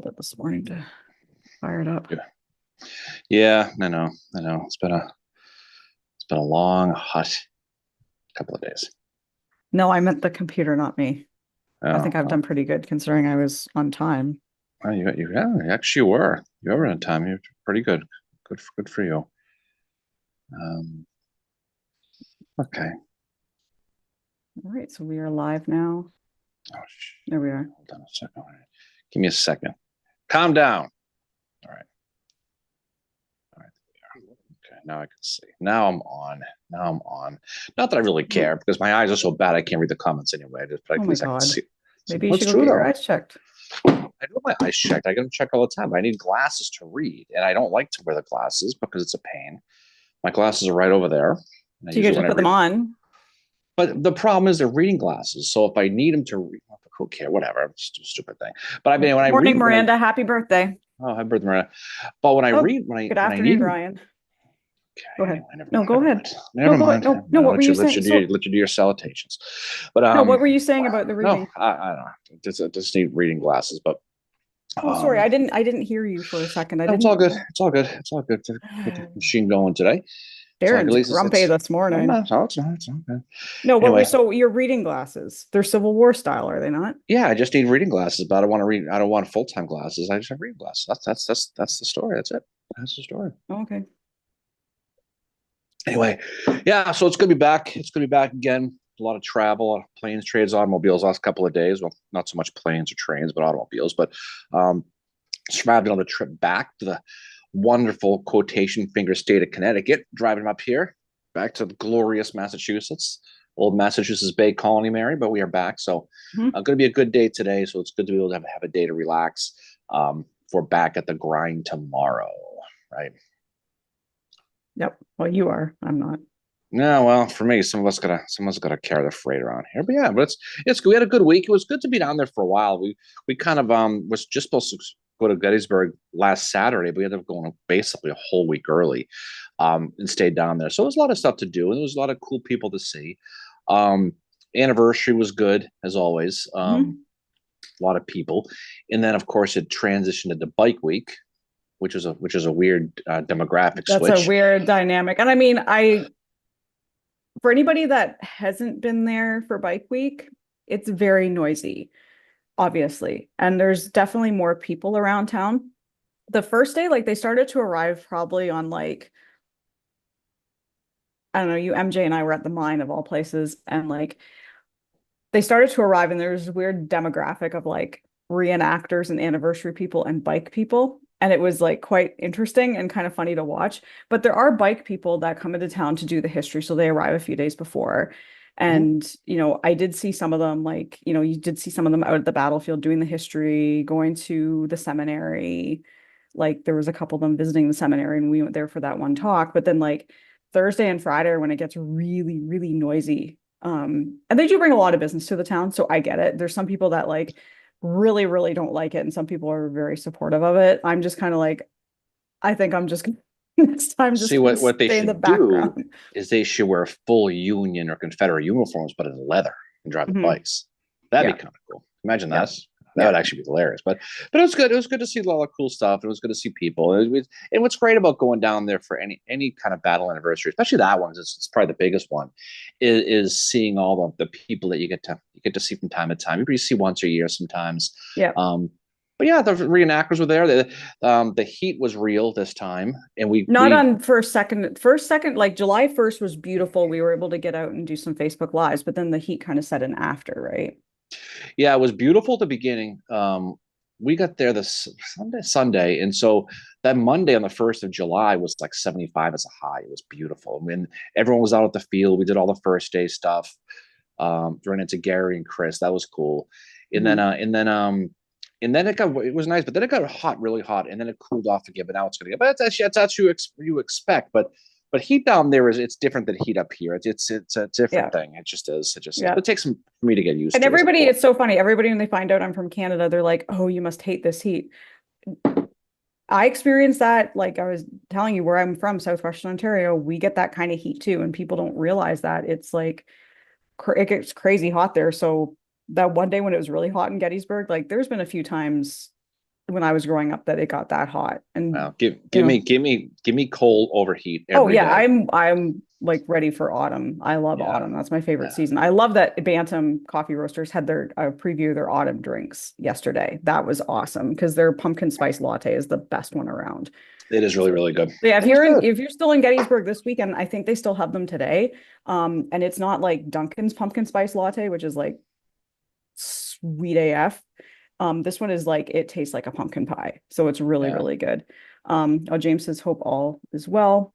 installed it this morning to fire it up. Yeah, I know. I know. It's been a long, hot couple of days. No, I meant the computer, not me. I Oh, think I've done well, pretty good considering I was on time. well, yeah, actually you were. You were on time. You're pretty good. Good for you. Um, okay. All right, so we are live now. Oh, There we are. hold on a second. All right. Give me a second. Calm down. All right. All right. Okay. Now I can see. Now I'm on. Now I'm on. Not that I really Oh, care because my eyes are so bad I can't read the comments anyway. But oh at my least I can God. see. Maybe you What's should go true get your though? eyes checked. I do my eyes checked. I get them checked all the time. I need glasses to read, and I don't like to wear the glasses because it's a pain. My glasses are right over there. And I So you could usually when just I put them read, on. but the problem is they're reading glasses. So if I need them to read, who care? Whatever, it's a stupid thing. But I mean, when I Morning, read, Miranda. Happy birthday. happy birthday, Miranda. But when I Oh, read, good when I need afternoon, them, Ryan. Go okay, ahead. anyway, never No, mind, go never ahead. mind, No, never go ahead. mind. No, no, what were you saying? So, Let you do your salutations. But no, what were you saying about the no, reading? I don't know. Just need reading glasses. But Oh, sorry. um, I didn't hear you for a second. I no, it's all didn't. good. It's all good. It's all good to get the machine going today. So like at Darren's least grumpy this no, morning. no, it's not. It's not good. No, what were Anyway, so your reading glasses? They're Civil War style, are they not? yeah, I just need reading glasses, but I don't want to read. I don't want full time glasses. I just have reading glasses. That's the story. That's it. That's the story. Oh, okay. Anyway, yeah. So it's gonna be back. It's gonna be back again. A lot of travel, a lot of planes, trains, automobiles. Last couple of days. Well, not so much planes or trains, but automobiles. But survived on the trip back to the wonderful quotation finger state of Connecticut. Driving up here, back to the glorious Massachusetts, old Massachusetts Bay Colony, Mary. But we are back. So Mhm. going to be a good day today. So it's good to be able to have a day to relax. For back at the grind tomorrow, right? Yep. Well, you are. I'm not. Yeah, well, for me, someone's gotta carry the freight around here. But yeah, but it's good. We had a good week. It was good to be down there for a while. We kind of was just supposed to go to Gettysburg last Saturday, but we ended up going basically a whole week early, and stayed down there. So there was a lot of stuff to do, and there was a lot of cool people to see. Um, Anniversary was good as always. Mhm. A lot of people, and then of course it transitioned into Bike Week, which is a weird demographic That's a switch. weird dynamic. And I mean, for anybody that hasn't been there for Bike Week, it's very noisy, obviously. And there's definitely more people around town. The first day, like they started to arrive probably on like, I don't know, you MJ and I were at the mine of all places, and like they started to arrive and there's a weird demographic of like reenactors and anniversary people and bike people. And it was like quite interesting and kind of funny to watch. But there are bike people that come into town to do the history. So they arrive a few days before. Mhm. And, I did see some of them, like, you did see some of them out at the battlefield doing the history, going to the seminary. Like there was a couple of them visiting the seminary and we went there for that one talk. But then like Thursday and Friday are when it gets really, really noisy. And they do bring a lot of business to the town, so I get it. There's some people that like really, really don't like it, and some people are very supportive of it. I'm just kind of like, I think I'm just gonna next time See just gonna what they stay in the should do background. is they should wear full Union or Confederate uniforms, but in leather and drive the Hmm. bikes. That'd be Yeah, kind of cool. Imagine yeah, that. That yeah. would actually be hilarious. But it was good. It was good to see a lot of cool stuff. It was good to see people. And what's great about going down there for any kind of battle anniversary, especially that one, it's probably the biggest one, is seeing all the people that you get to see from time to time. Maybe you see once a year sometimes. Yeah. Um, but yeah, the reenactors were there. The heat was real this time, and Not we on first second, like July 1st was beautiful. We were able to get out and do some Facebook lives, but then the heat kind of set in after, right? yeah, it was beautiful at the beginning. We got there this Sunday, and so that Monday on the 1st of July was like 75 as a high. It was beautiful. I mean, everyone was out at the field. We did all the first day stuff. Ran into Gary and Chris. That was cool. And then Mhm. and then it was nice, but then it got hot, really hot, and then it cooled off again. But now it's going to get. But that's you expect. But heat down there is it's different than heat up here. It's a different Yeah, thing. It just is. It just is. yeah. But it takes some for me to get used And to. It's everybody, cool. it's so funny. Everybody, when they find out I'm from Canada, they're like, "Oh, you must hate this heat." I experienced that, like I was telling you, where I'm from, Southwestern Ontario, we get that kind of heat too, and people don't realize that it's like it gets crazy hot there. So that one day when it was really hot in Gettysburg, like there's been a few times, when I was growing up that it got that hot. And Well, give you give know, me give me give me cold overheat oh every yeah, day. I'm like ready for autumn. I love Yeah, autumn. That's my favorite yeah, season. I love that Bantam Coffee Roasters had their preview of their autumn drinks yesterday. That was awesome because their pumpkin spice latte is the best one around. it is really So really good. yeah, It was good. if you're still in Gettysburg this weekend, I think they still have them today. And it's not like Dunkin's pumpkin spice latte, which is like sweet AF. This one is like it tastes like a pumpkin pie. So it's really, Yeah, really good. Oh, James says hope all is well.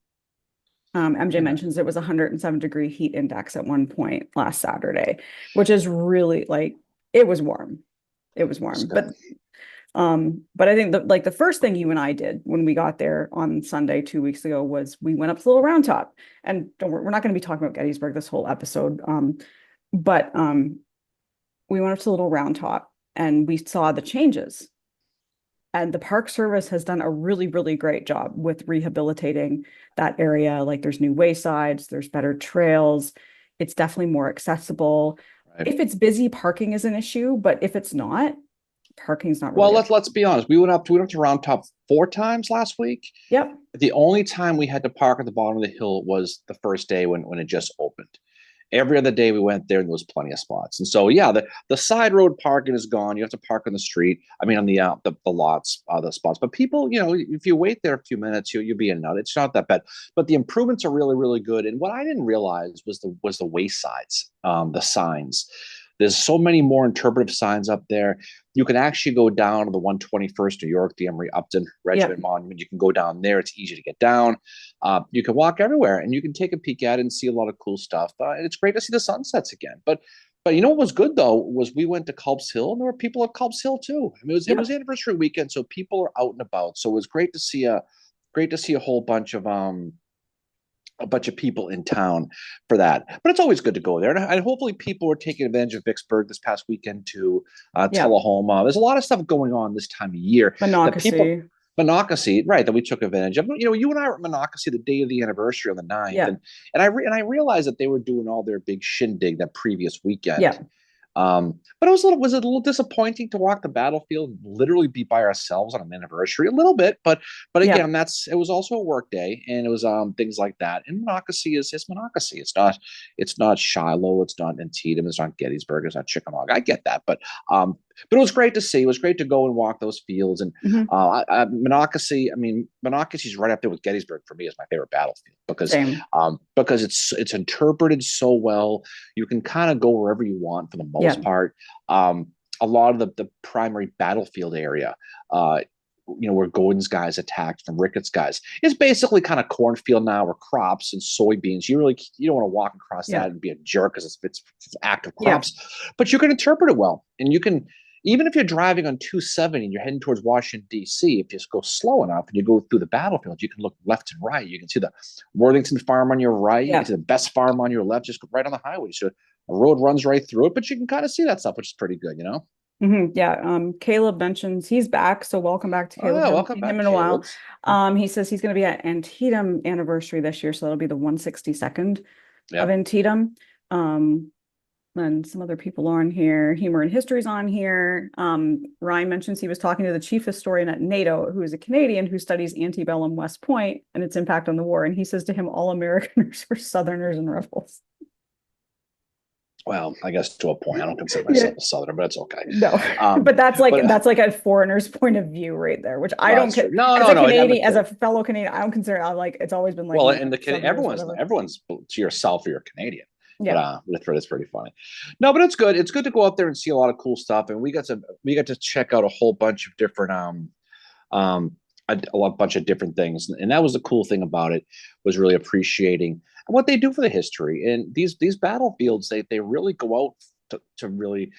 MJ yeah. mentions it was 107-degree heat index at one point last Saturday, which is really like it was warm. It was It's warm. good. But I think the first thing you and I did when we got there on Sunday 2 weeks ago was we went up to the Little Round Top. And we're not going to be talking about Gettysburg this whole episode. But we went up to the Little Round Top and we saw the changes. And the Park Service has done a really, really great job with rehabilitating that area. Like there's new waysides, there's better trails. It's definitely more accessible. Right. If it's busy, parking is an issue, but if it's not, parking's not Well, really a let's be honest. We went up to Round Top 4 times last week. Yep. The only time we had to park at the bottom of the hill was the first day when it just opened. Every other day we went there and there was plenty of spots. And so yeah, the side road parking is gone. You have to park on the street. I mean on the lots, the spots. But people, if you wait there a few minutes, you'll be in and out. It's not that bad. But the improvements are really, really good. And what I didn't realize was the waysides, the signs. There's so many more interpretive signs up there. You can actually go down to the 121st New York, the Emory Upton Regiment Yep. Monument. You can go down there. It's easy to get down. You can walk everywhere and you can take a peek at it and see a lot of cool stuff. And it's great to see the sunsets again. But you know what was good though was we went to Culp's Hill and there were people at Culp's Hill too. I mean it was Yep. anniversary weekend, so people are out and about. So it was great to see a bunch of people in town for that. But it's always good to go there. And hopefully people are taking advantage of Vicksburg this past weekend to Yep. Tullahoma. There's a lot of stuff going on this time of year that people, Monocacy. Monocacy, right, that we took advantage of. You and I were at Monocacy the day of the anniversary on the 9th. Yeah. And I realized that they were doing all their big shindig that previous weekend. Yeah. But was it a little disappointing to walk the battlefield and literally be by ourselves on an anniversary? A little bit, but Yeah. again, it was also a work day, and it was things like that. And Monocacy is Monocacy. It's not Shiloh, it's not Antietam, it's not Gettysburg, it's not Chickamauga. I get that, but it was great to see. It was great to go and walk those fields. And Hmm. Monocacy, I mean, Monocacy's right up there with Gettysburg for me as my favorite battlefield Same. because it's interpreted so well. You can kind of go wherever you want for the Yeah. most part. A lot of the primary battlefield area, where Gordon's guys attacked from Ricketts guys, is basically kind of cornfield now or crops and soybeans. You don't want to walk across Yeah. that and be a jerk because it's active Yeah. crops, but you can interpret it well, and you can. Even if you're driving on 270 and you're heading towards Washington, D.C., if you just go slow enough and you go through the battlefield, you can look left and right. You can see the Worthington farm on your right. You Yeah. can see the Best farm on your left, just right on the highway. So a road runs right through it, but you can kind of see that stuff, which is pretty good. Yeah. Caleb mentions he's back. So welcome back to Oh, Caleb. yeah. Haven't Welcome seen him back, in a while. Caleb. He says he's going to be at Antietam anniversary this year. So that'll be the 162nd Yeah. of Antietam. And some other people on here. Humor and History's on here. Ryan mentions he was talking to the chief historian at NATO, who is a Canadian who studies antebellum West Point and its impact on the war. And he says to him, all Americans were Southerners and rebels. Well, I guess to a point. I don't consider Yeah. myself a Southerner, but it's okay. No, Um, but that's like but that's like a foreiner's point of view right there, which I well, don't that's true. No, as no, a no. I'm Canadian, as a kidding. fellow Canadian, I don't consider I like it's always been like Well, no, and Southerners, everyone's whatever. to yourself or you're Canadian. Yeah. It's pretty funny. No, but it's good. It's good to go out there and see a lot of cool stuff. And we got to check out a whole bunch of different bunch of different things. And that was the cool thing about it, was really appreciating what they do for the history. And these battlefields, they really go out to really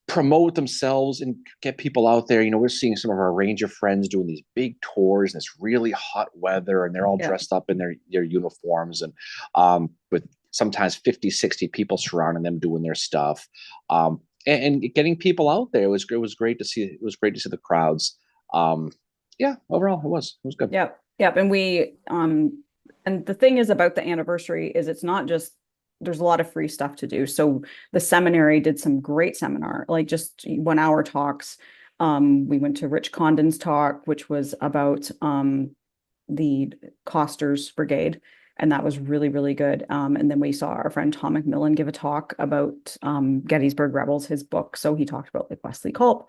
promote themselves and get people out there. We're seeing some of our ranger friends doing these big tours in this really hot weather, and they're all Yeah. dressed up in their uniforms, and with sometimes 50, 60 people surrounding them doing their stuff. And getting people out there, it was great to see. It was great to see the crowds. Yeah, overall it was good. Yep. Yep. And the thing is about the anniversary is it's not just there's a lot of free stuff to do. So the seminary did some great seminar, like just 1 hour talks. We went to Rich Condon's talk, which was about the Costers Brigade, and that was really, really good. And then we saw our friend Tom McMillan give a talk about Gettysburg Rebels, his book. So he talked about like Wesley Culp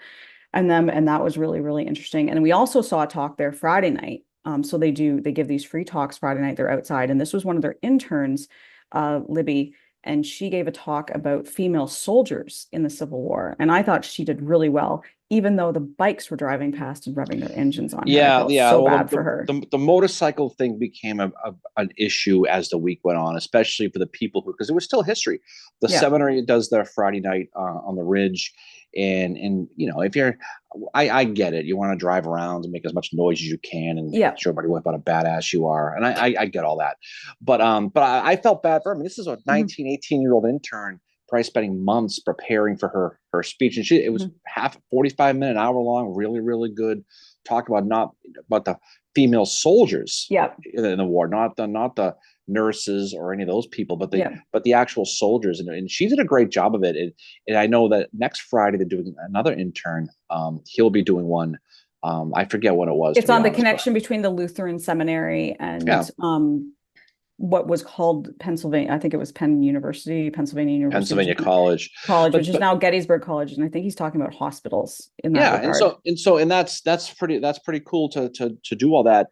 and them, and that was really, really interesting. And we also saw a talk there Friday night. So they give these free talks Friday night. They're outside, and this was one of their interns, Libby, and she gave a talk about female soldiers in the Civil War. And I thought she did really well, even though the bikes were driving past and revving their engines on her. I Yeah, felt yeah. so Well, bad for her. the motorcycle thing became an issue as the week went on, especially for the people who, because it was still history. The Yeah. seminary does their Friday night on the Ridge, and you know, if you're, I get it. You want to drive around and make as much noise as you can and Yeah. show everybody what a badass you are, and I get all that, but I felt bad for her. I mean, this is a Mhm. 19, 18-year-old intern probably spending months preparing for her speech, and it was Mhm. half 45 minute, hour long, really, really good. Talked about not about the female soldiers Yeah. in the war, not the nurses or any of those people, Yeah. but the actual soldiers, and she did a great job of it. And I know that next Friday they're doing another intern. He'll be doing one. I forget what it was, to It's be on the honest, but connection between the Lutheran seminary yeah, and what was called Pennsylvania. I think it was Pennsylvania University, which Pennsylvania is College, college, which is but now Gettysburg College. And I think he's talking about hospitals in that yeah, and regard. that's pretty cool to do all that.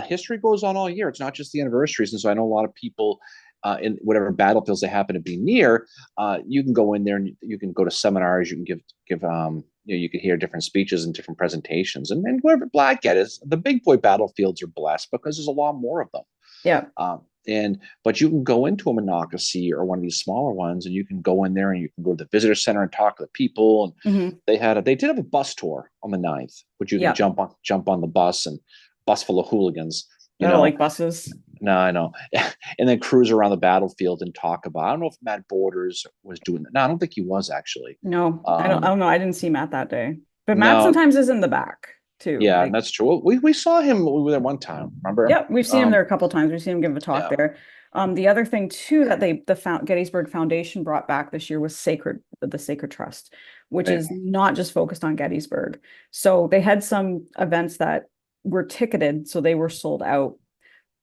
History goes on all year. It's not just the anniversaries, and so I know a lot of people in whatever battlefields they happen to be near. You can go in there and you can go to seminars. You can give you can hear different speeches and different presentations, and whatever. Black get is the big boy battlefields are blessed because there's a lot more of them. Yeah. And but you can go into a Monocacy or one of these smaller ones, and you can go in there and you can go to the visitor center and talk to the people. And Hmm. they did have a bus tour on the 9th, which you can Yeah. jump on the bus, and bus full of hooligans. I don't like buses. No, I know. And then cruise around the battlefield and talk about. I don't know if Matt Borders was doing that. No, I don't think he was actually. No, I don't know. I didn't see Matt that day. But Matt No, sometimes is in the back too. yeah, Like, that's true. We saw him. We were there one time. Remember? yeah, we've seen him there a couple times. We've seen him give a talk Yeah, there. The other thing too that Gettysburg Foundation brought back this year was the Sacred Trust, which right. is not just focused on Gettysburg. So they had some events that were ticketed, so they were sold out.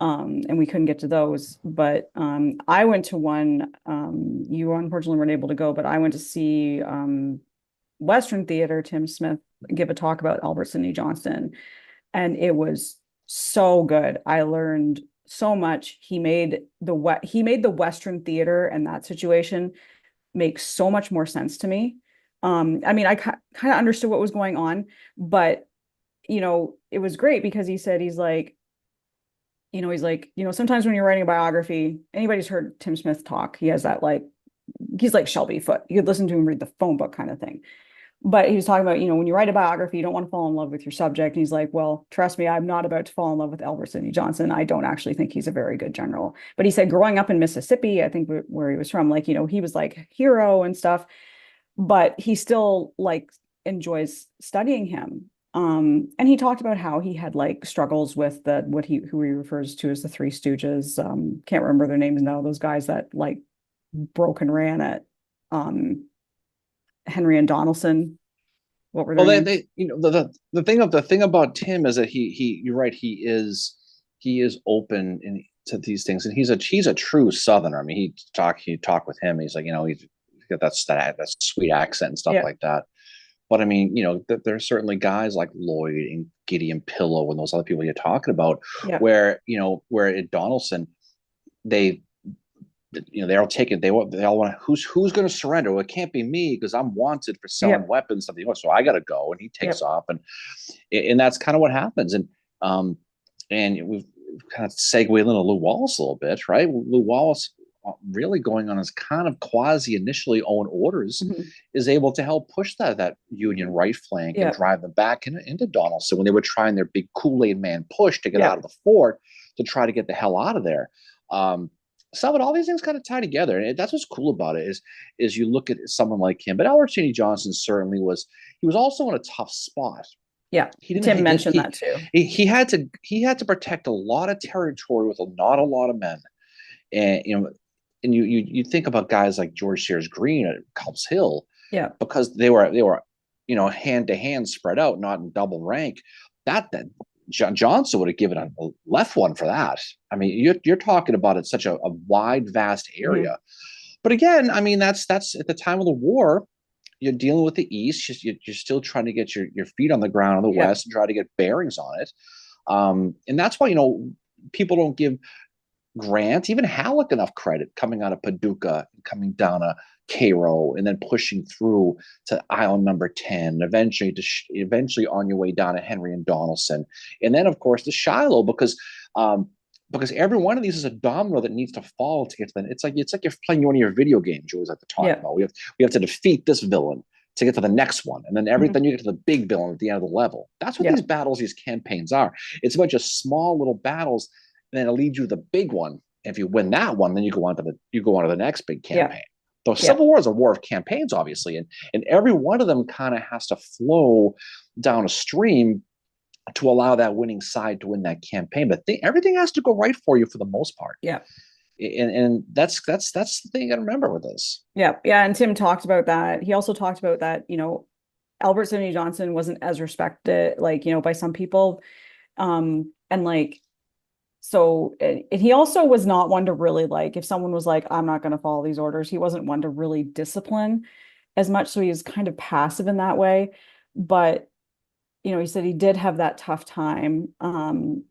And we couldn't get to those. But I went to one. You unfortunately weren't able to go, but I went to see Western Theater, Tim Smith, give a talk about Albert Sidney Johnston, and it was so good. I learned so much. He made the Western Theater and that situation make so much more sense to me. I mean, I kind of understood what was going on, but it was great because sometimes when you're writing a biography, anybody's heard Tim Smith talk. He has that he's like Shelby Foote. You could listen to him read the phone book kind of thing. But he was talking about, when you write a biography, you don't want to fall in love with your subject. And he's like, well, trust me, I'm not about to fall in love with Albert Sidney Johnston. I don't actually think he's a very good general. But he said growing up in Mississippi, I think where he was from, he was like hero and stuff, but he still enjoys studying him. And he talked about how he had struggles with who he refers to as the Three Stooges. Can't remember their names now. Those guys that broke and ran at Henry and Donaldson. What were their Well, names? the thing about Tim is that you're right. He is open to these things, and he's a true Southerner. I mean, he talk with him. He's like, he's got that sweet accent and stuff Yeah. like that. But I mean, there's certainly guys like Lloyd and Gideon Pillow and those other people you're talking about, Yeah. where at Donaldson, they they're all taking they all want who's going to surrender. Well, it can't be me because I'm wanted for selling Yep. weapons, something. So I got to go, and he takes Yep. off, and that's kind of what happens. And we've kind of segued into Lew Wallace a little bit, right? Lew Wallace really going on his kind of quasi initially own orders, Mhm. is able to help push that Union right flank and Yep. drive them back into Donaldson when they were trying their big Kool-Aid man push to get Yep. out of the fort to try to get the hell out of there. Some of all these things kind of tie together, and that's what's cool about it is you look at someone like him, but Albert Sidney Johnston certainly was. He was also in a tough spot. Yeah. He didn't. Tim mentioned that too. He had to protect a lot of territory with not a lot of men, and and you think about guys like George Sears Green at Culp's Hill, Yeah. because they were hand to hand spread out, not in double rank, that Johnson would have given a left one for that. I mean, you're talking about it such a wide, vast area. But again, I mean, that's at the time of the war, you're dealing with the East. You're still trying to get your feet on the ground on the West and try to get bearings on it. And that's why, people don't give Grant, even Halleck, enough credit coming out of Paducah, coming down to Cairo, and then pushing through to Island Number 10, eventually on your way down to Henry and Donelson, and then of course to Shiloh, because every one of these is a domino that needs to fall to get to the. It's like you're playing one of your video games. You always have to talk about. We have to defeat this villain to get to the next one, and then everything you get to the big villain at the end of the level. That's what these battles, these campaigns are. It's a bunch of small little battles, and then it'll lead you to the big one. If you win that one, then you go on to the next big campaign. The Civil War is a war of campaigns, obviously, and every one of them kind of has to flow down a stream to allow that winning side to win that campaign. But everything has to go right for you for the most part. And that's the thing you got to remember with this. And Tim talked about that. He also talked about that, Albert Sidney Johnston wasn't as respected, by some people. So and he also was not one to really, if someone was like, I'm not going to follow these orders, he wasn't one to really discipline as much. So he was kind of passive in that way. But, he said he did have that tough time. And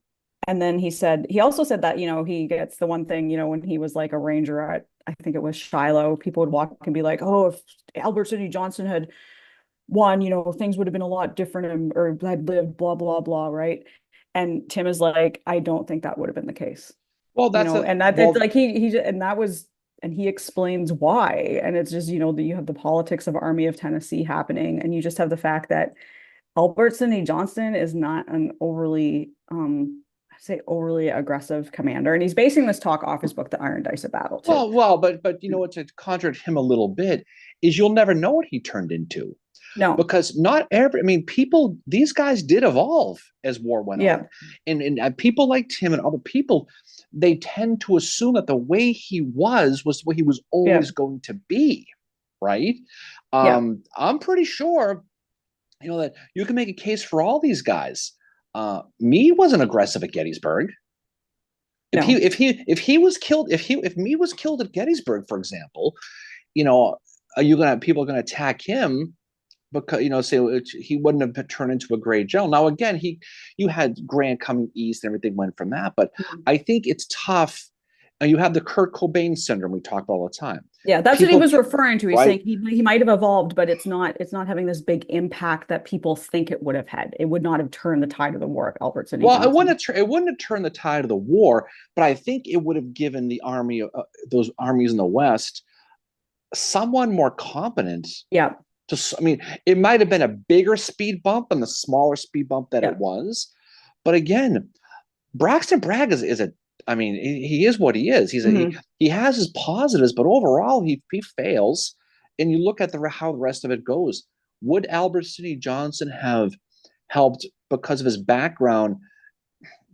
then he also said that, he gets the one thing, when he was like a ranger at, I think it was Shiloh, people would walk and be like, oh, if Albert Sidney Johnston had won, things would have been a lot different, or had lived, blah, blah, blah. Right. And Tim is like, I don't think that would have been the case. Well, and he explains why. And it's just, that you have the politics of Army of Tennessee happening, and you just have the fact that Albert Sidney Johnston is not an overly aggressive commander, and he's basing this talk off his book, The Iron Dice of Battle, too. But to contradict him a little bit is you'll never know what he turned into. No, because these guys did evolve as war went on, and people like Tim and other people, they tend to assume that the way he was the way he was always going to be, right? I'm pretty sure, that you can make a case for all these guys. Meade wasn't aggressive at Gettysburg. If Meade was killed at Gettysburg, for example, people are gonna attack him because say he wouldn't have turned into a great general. Now again, you had Grant coming east and everything went from that, but I think it's tough. You have the Kurt Cobain syndrome we talk about all the time. That's what he was referring to. He's saying he might have evolved, but it's not having this big impact that people think it would have had. It would not have turned the tide of the war, Albert Sidney Johnston. It wouldn't have turned the tide of the war, but I think it would have given the army, those armies in the West, someone more competent. It might have been a bigger speed bump than the smaller speed bump that it was. But again, Braxton Bragg is he is what he is. He has his positives, but overall he fails. And you look at how the rest of it goes. Would Albert Sidney Johnston have helped, because of his background,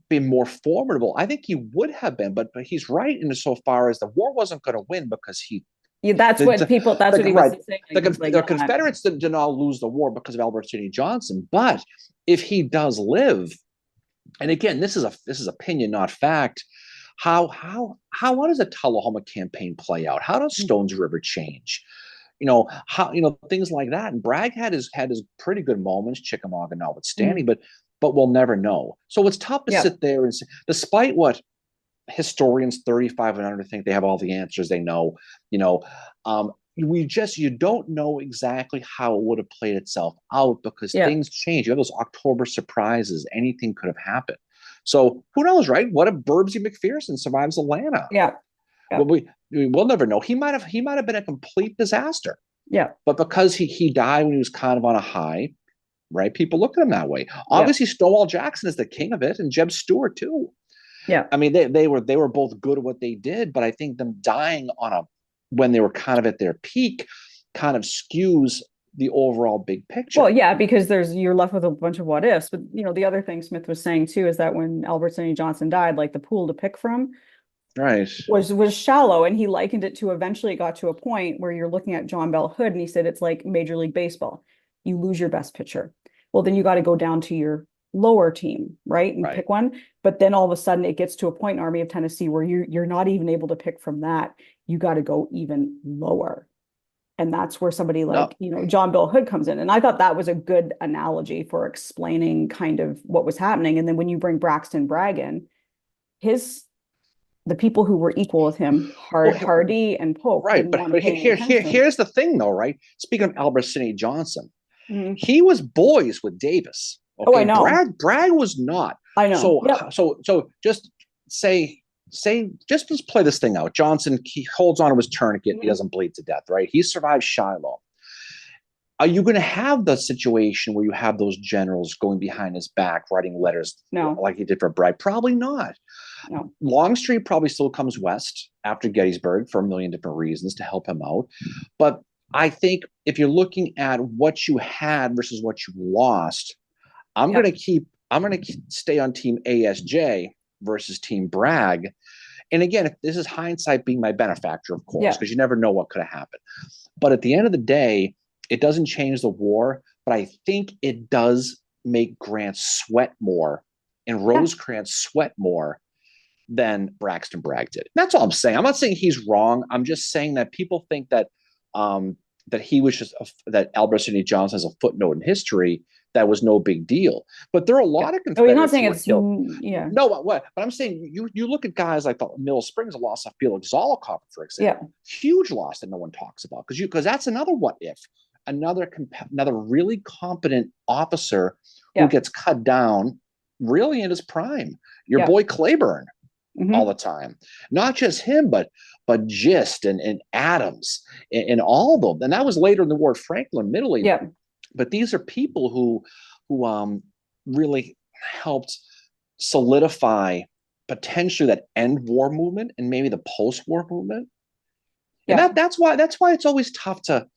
be more formidable? I think he would have been, but he's right in so far as the war wasn't going to win because he. That's what he was saying. The Confederates did not lose the war because of Albert Sidney Johnston, but if he does live, and again, this is opinion, not fact. How does a Tullahoma campaign play out? How does Stones River change? Things like that. And Bragg had his pretty good moments, Chickamauga notwithstanding, but we'll never know. So it's tough to sit there and say, despite what historians 35 and under think they have all the answers, they know, you don't know exactly how it would have played itself out because things change. You have those October surprises. Anything could have happened. So who knows, right? What if Burbsy McPherson survives Atlanta? Well, we'll never know. He might have been a complete disaster. But because he died when he was kind of on a high, right? People look at him that way. Obviously, Stonewall Jackson is the king of it, and Jeb Stuart too. I mean, they were both good at what they did, but I think them dying when they were kind of at their peak kind of skews the overall big picture. Well, because you're left with a bunch of what ifs. But the other thing Smith was saying too is that when Albert Sidney Johnston died, the pool to pick from was shallow, and he likened it to eventually it got to a point where you're looking at John Bell Hood, and he said it's like Major League Baseball. you lose your best pitcher. Well, then you got to go down to your lower team, right? And Right. pick one. But then all of a sudden it gets to a point in Army of Tennessee where you're not even able to pick from that. You got to go even lower. And that's where somebody No, like, John Bill Hood comes in. And I thought that was a good analogy for explaining kind of what was happening. And then when you bring Braxton Bragg in, the people who were equal with him, well, Hardy and Polk, right. didn't But want to pay any attention to him. here's the thing, though, right? Speaking of Albert Sidney Johnson, Mhm. he was boys with Davis. Oh, I Okay, know. Bragg was not. I know. So Yep. so just say just play this thing out. Johnson, he holds on to his tourniquet. He Mhm. doesn't bleed to death, right? He survived Shiloh. Are you going to have the situation where you have those generals going behind his back, writing letters No, like he did for Bragg? Probably not. no. Longstreet probably still comes west after Gettysburg for a million different reasons to help him out. But I think if you're looking at what you had versus what you lost, Yep. I'm going to stay on team ASJ versus team Bragg. And again, if this is hindsight being my benefactor, of course, Yeah. because you never know what could have happened. But at the end of the day, it doesn't change the war, but I think it does make Grant sweat more and Yeah. Rosecrans sweat more than Braxton Bragg did. That's all I'm saying. I'm not saying he's wrong. I'm just saying that people think that that he was that Albert Sidney Johnson is a footnote in history. That was no big deal. But there are a Yeah. lot of Oh, you're not Confederates saying who were it's killed. yeah. No, what? But I'm saying you look at guys like the Mill Springs, loss of Felix Zolokov, for example. Yeah. Huge loss that no one talks about because that's another what if. Another really competent officer who Yeah. gets cut down really in his prime. Your Yeah. boy Claiborne all Mhm. the time. Not just him, but Gist and Adams and all of them. And that was later in the war, Franklin, admittedly. Yeah. But these are people who really helped solidify potentially that end war movement and maybe the post-war movement. And Yeah. that's why it's always tough to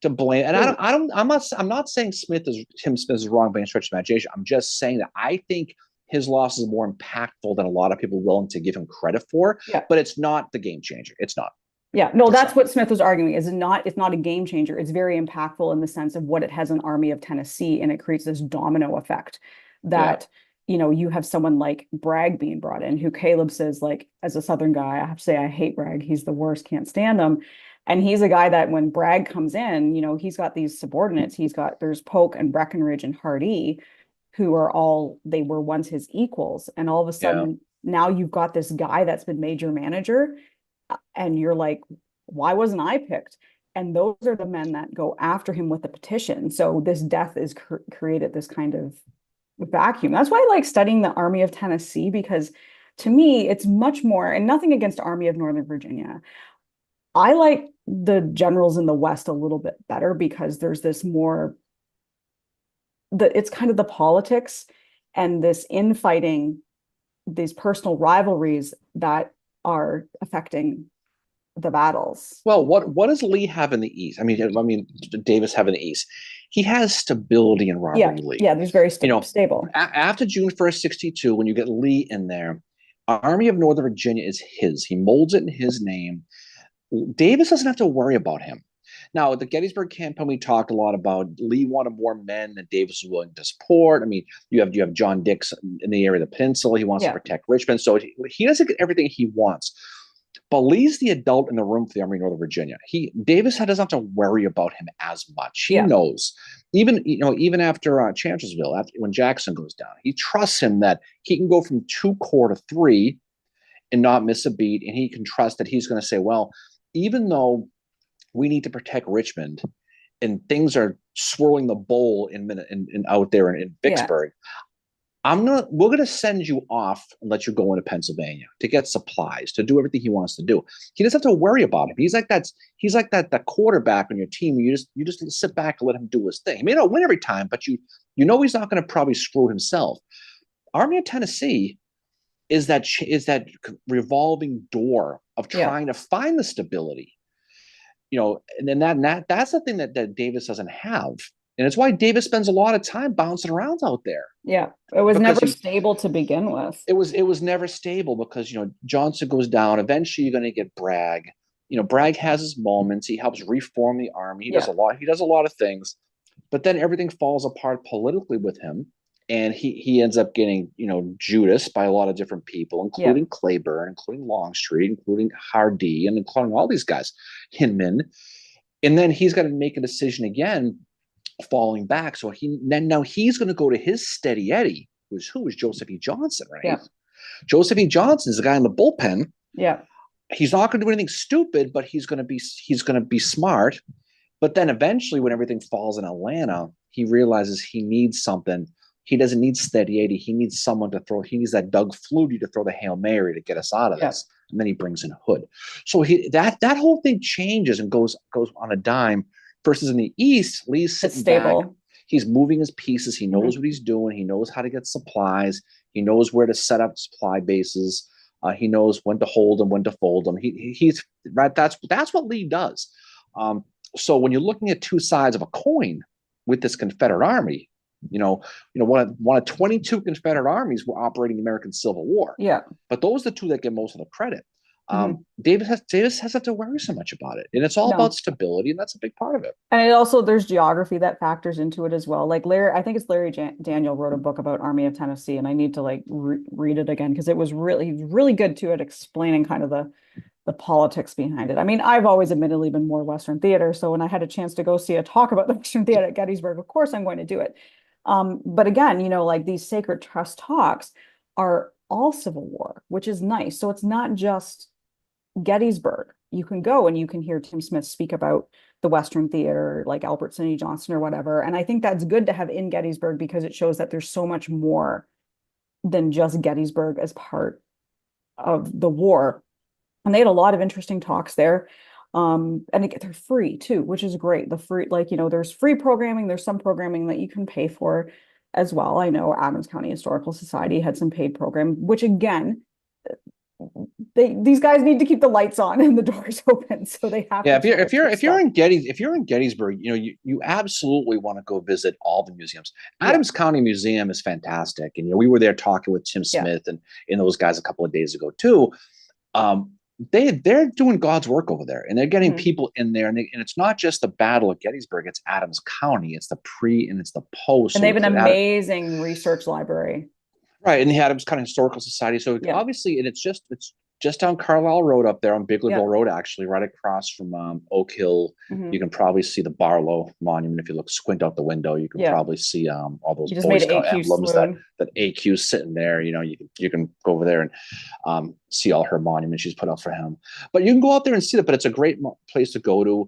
blame. And So, I'm not saying Tim Smith is wrong by any stretch of imagination. I'm just saying that I think his loss is more impactful than a lot of people are willing to give him credit for. yeah. But it's not the game changer. It's not. Yeah, no, It's that's not. what Smith was arguing. It's not a game changer. It's very impactful in the sense of what it has an Army of Tennessee, and it creates this domino effect Yeah. that, you have someone like Bragg being brought in, who Caleb says, like, as a Southern guy, I have to say I hate Bragg. He's the worst, can't stand him. And he's a guy that when Bragg comes in, he's got these subordinates. There's Polk and Breckinridge and Hardee, who they were once his equals. And all of a Yeah. sudden, now you've got this guy that's been major manager, and you're like, why wasn't I picked? And those are the men that go after him with the petition. So this death is created this kind of vacuum. That's why I like studying the Army of Tennessee, because to me, it's much more, and nothing against Army of Northern Virginia. I like the generals in the West a little bit better because there's this more, it's kind of the politics and this infighting, these personal rivalries that are affecting the battles. Well, what does Lee have in the East? I mean, Davis have in the East. He has stability in Robert Yeah, E. Lee. yeah, there's very stable. After June 1st, 62, when you get Lee in there, Army of Northern Virginia is his. He molds it in his name. Davis doesn't have to worry about him. Now, at the Gettysburg campaign, we talked a lot about Lee wanted more men than Davis was willing to support. I mean, you have John Dix in the area of the peninsula. He wants to protect Richmond. So he doesn't get everything he wants. But Lee's the adult in the room for the Army of Northern Virginia. Davis doesn't have to worry about him as much. He knows, even after Chancellorsville, when Jackson goes down, he trusts him that he can go from 2 corps to 3 and not miss a beat, and he can trust that he's going to say, well, even though we need to protect Richmond and things are swirling the bowl in out there in Vicksburg, we're going to send you off and let you go into Pennsylvania to get supplies, to do everything he wants to do. He doesn't have to worry about him. He's like that quarterback on your team. You just sit back and let him do his thing. He may not win every time, but you know he's not going to probably screw himself. Army of Tennessee is that revolving door of trying to find the stability. And then that's the thing that Davis doesn't have. And it's why Davis spends a lot of time bouncing around out there. Yeah, it was never stable to begin with. It was never stable because Johnson goes down. Eventually, you're going to get Bragg. Bragg has his moments. He helps reform the army. He does a lot. He does a lot of things. But then everything falls apart politically with him, and he ends up getting, Judas by a lot of different people, Yeah. including Claiborne, including Longstreet, including Hardee, and including all these guys, Hinman. And then he's got to make a decision again, falling back. So now he's going to go to his steady Eddie, who is Joseph E. Johnson, right? Yeah. Joseph E. Johnson is the guy in the bullpen. Yeah. He's not going to do anything stupid, but he's going to be smart. But then eventually, when everything falls in Atlanta, he realizes he needs something. He doesn't need steady Eddie. He needs someone to throw. He needs that Doug Flutie to throw the Hail Mary to get us out of this. And then he brings in Hood. So that whole thing changes and goes on a dime. Versus in the East, Lee's sitting back. He's moving his pieces. He knows what he's doing. He knows how to get supplies. He knows where to set up supply bases. He knows when to hold them, when to fold them. He's right. That's what Lee does. So when you're looking at two sides of a coin with this Confederate Army, one of 22 Confederate armies were operating the American Civil War. Yeah. But those are the two that get most of the credit. Davis has not to worry so much about it, and it's all about stability, and that's a big part of it. And there's geography that factors into it as well. Like I think it's Larry Daniel wrote a book about Army of Tennessee, and I need to read it again because it was really good too at explaining kind of the politics behind it. I mean, I've always admittedly been more Western theater, so when I had a chance to go see a talk about the Western theater at Gettysburg, of course I'm going to do it. But again, like these Sacred Trust talks are all Civil War, which is nice. So it's not just Gettysburg. You can go and you can hear Tim Smith speak about the Western theater, like Albert Sidney Johnston or whatever. And I think that's good to have in Gettysburg because it shows that there's so much more than just Gettysburg as part of the war. And they had a lot of interesting talks there. And they're free too, which is great. The free, there's free programming. There's some programming that you can pay for as well. I know Adams County Historical Society had some paid program, which again, these guys need to keep the lights on and the doors open, so they have. Yeah, if you're in Gettysburg, you absolutely want to go visit all the museums. Adams County Museum is fantastic, and we were there talking with Tim Smith and those guys a couple of days ago too. They're doing God's work over there, and they're getting people in there, and it's not just the Battle of Gettysburg; it's Adams County, it's the pre and it's the post, and they have an amazing research library. Right, in the Adams County Historical Society. So obviously, and it's just down Carlisle Road up there on Biglerville Road, actually, right across from Oak Hill. You can probably see the Barlow Monument. If you squint out the window, you can probably see all those Boy Scout emblems that AQ's sitting there. You can go over there and see all her monuments she's put up for him. But you can go out there and see that. But it's a great place to go to.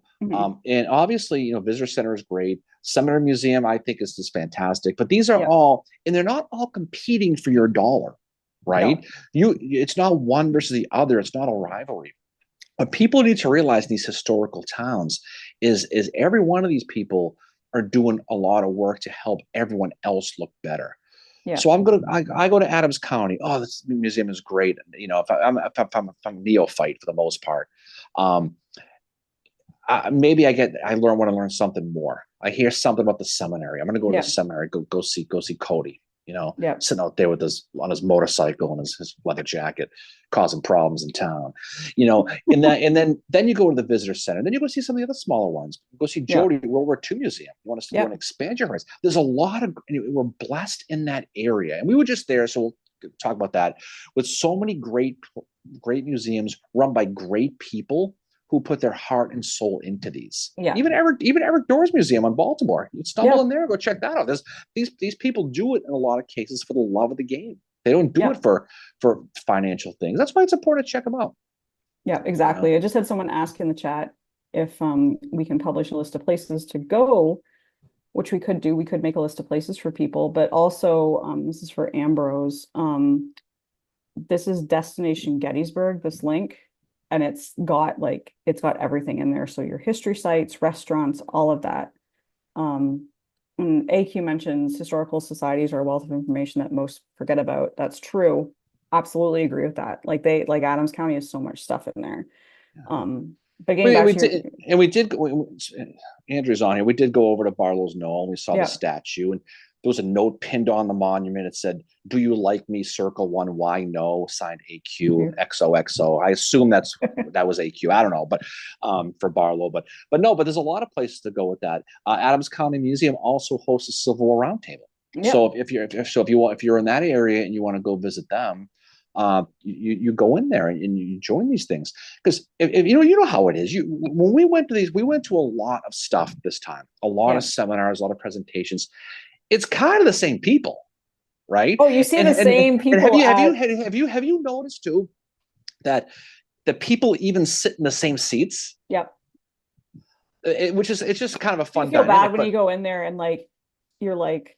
And obviously, Visitor Center is great. Seminary Museum, I think, is just fantastic. But these are all, and they're not all competing for your dollar. Right? No. It's not one versus the other. It's not a rivalry. What people need to realize in these historical towns is every one of these people are doing a lot of work to help everyone else look better. Yeah. So I go to Adams County. Oh, this museum is great. If I'm a neophyte for the most part, maybe I want to learn something more. I hear something about the seminary. I'm going to go to the seminary. Go see Cody. Sitting out there on his motorcycle and his leather jacket, causing problems in town, and then you go to the visitor center, and then you go see some of the other smaller ones. Go see Jody World War II Museum. You want to go and expand your horizons. There's a lot of, we're blessed in that area, and we were just there, so we'll talk about that. With so many great museums run by great people who put their heart and soul into these. Yeah. Even Eric Doors Museum on Baltimore. You stumble in there and go check that out. These people do it in a lot of cases for the love of the game. They don't do it for financial things. That's why it's important to check them out. Yeah, exactly. I just had someone ask in the chat if we can publish a list of places to go, which we could do. We could make a list of places for people, but also this is for Ambrose. This is Destination Gettysburg, this link. And it's got everything in there. So your history sites, restaurants, all of that. And AQ mentions historical societies are a wealth of information that most forget about. That's true. Absolutely agree with that. Adams County has so much stuff in there. But again, Andrew's on here. We did go over to Barlow's Knoll and we saw the statue, and there was a note pinned on the monument. It said, "Do you like me? Circle one. Why no?" Signed AQ Mhm. XOXO. I assume that was AQ. I don't know, but for Barlow, but no, but there's a lot of places to go with that. Adams County Museum also hosts a Civil War roundtable. Yep. So if you're in that area and you want to go visit them, you go in there and you join these things because if you know how it is. When we went to these, we went to a lot of stuff this time, a lot of Yeah. seminars, a lot of presentations. It's kind of the same people, right? Oh, you see And the and same and people at, have you noticed too that the people even sit in the same seats, yep. which is it's just kind of a You fun feel bad dynamic. when you But go in there and like, you're like,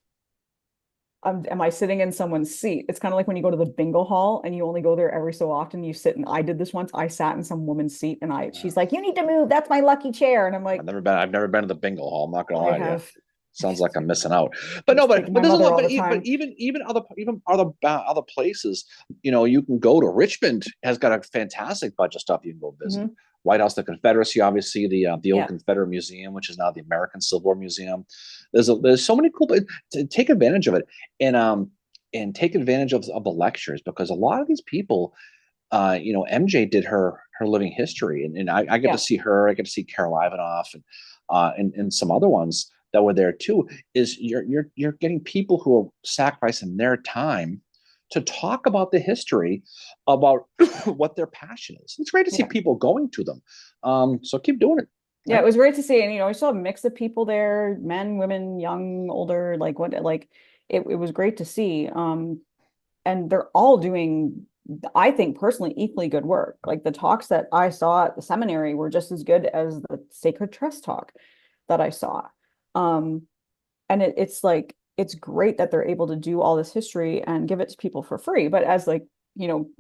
am I sitting in someone's seat? It's kind of like when you go to the bingo hall and you only go there every so often. You sit and I did this once. I sat in some woman's seat and she's like, you need to move. That's my lucky chair. And I'm like, I've never been to the bingo hall. I'm not gonna I lie to you. have, Sounds like I'm missing out. I But no, used to take but my there's a mother lot. all the But time. other places, you can go to. Richmond has got a fantastic bunch of stuff you can go visit. Hmm. White House, the Confederacy, obviously the old Yeah. Confederate Museum, which is now the American Civil War Museum. There's so many cool. To take advantage of it and take advantage of the lectures because a lot of these people MJ did her living history, and I get to Yeah. see her. I get to see Carol Ivanoff and some other ones that were there too. Is you're getting people who are sacrificing their time to talk about the history, about what their passion is. It's great to see Yeah. people going to them. So keep doing it. Yeah, Yeah. it was great to see. And we saw a mix of people there, men, women, young, older, it was great to see. And they're all doing, I think personally, equally good work. Like the talks that I saw at the seminary were just as good as the Sacred Trust talk that I saw. Um, and it's like it's great that they're able to do all this history and give it to people for free. But as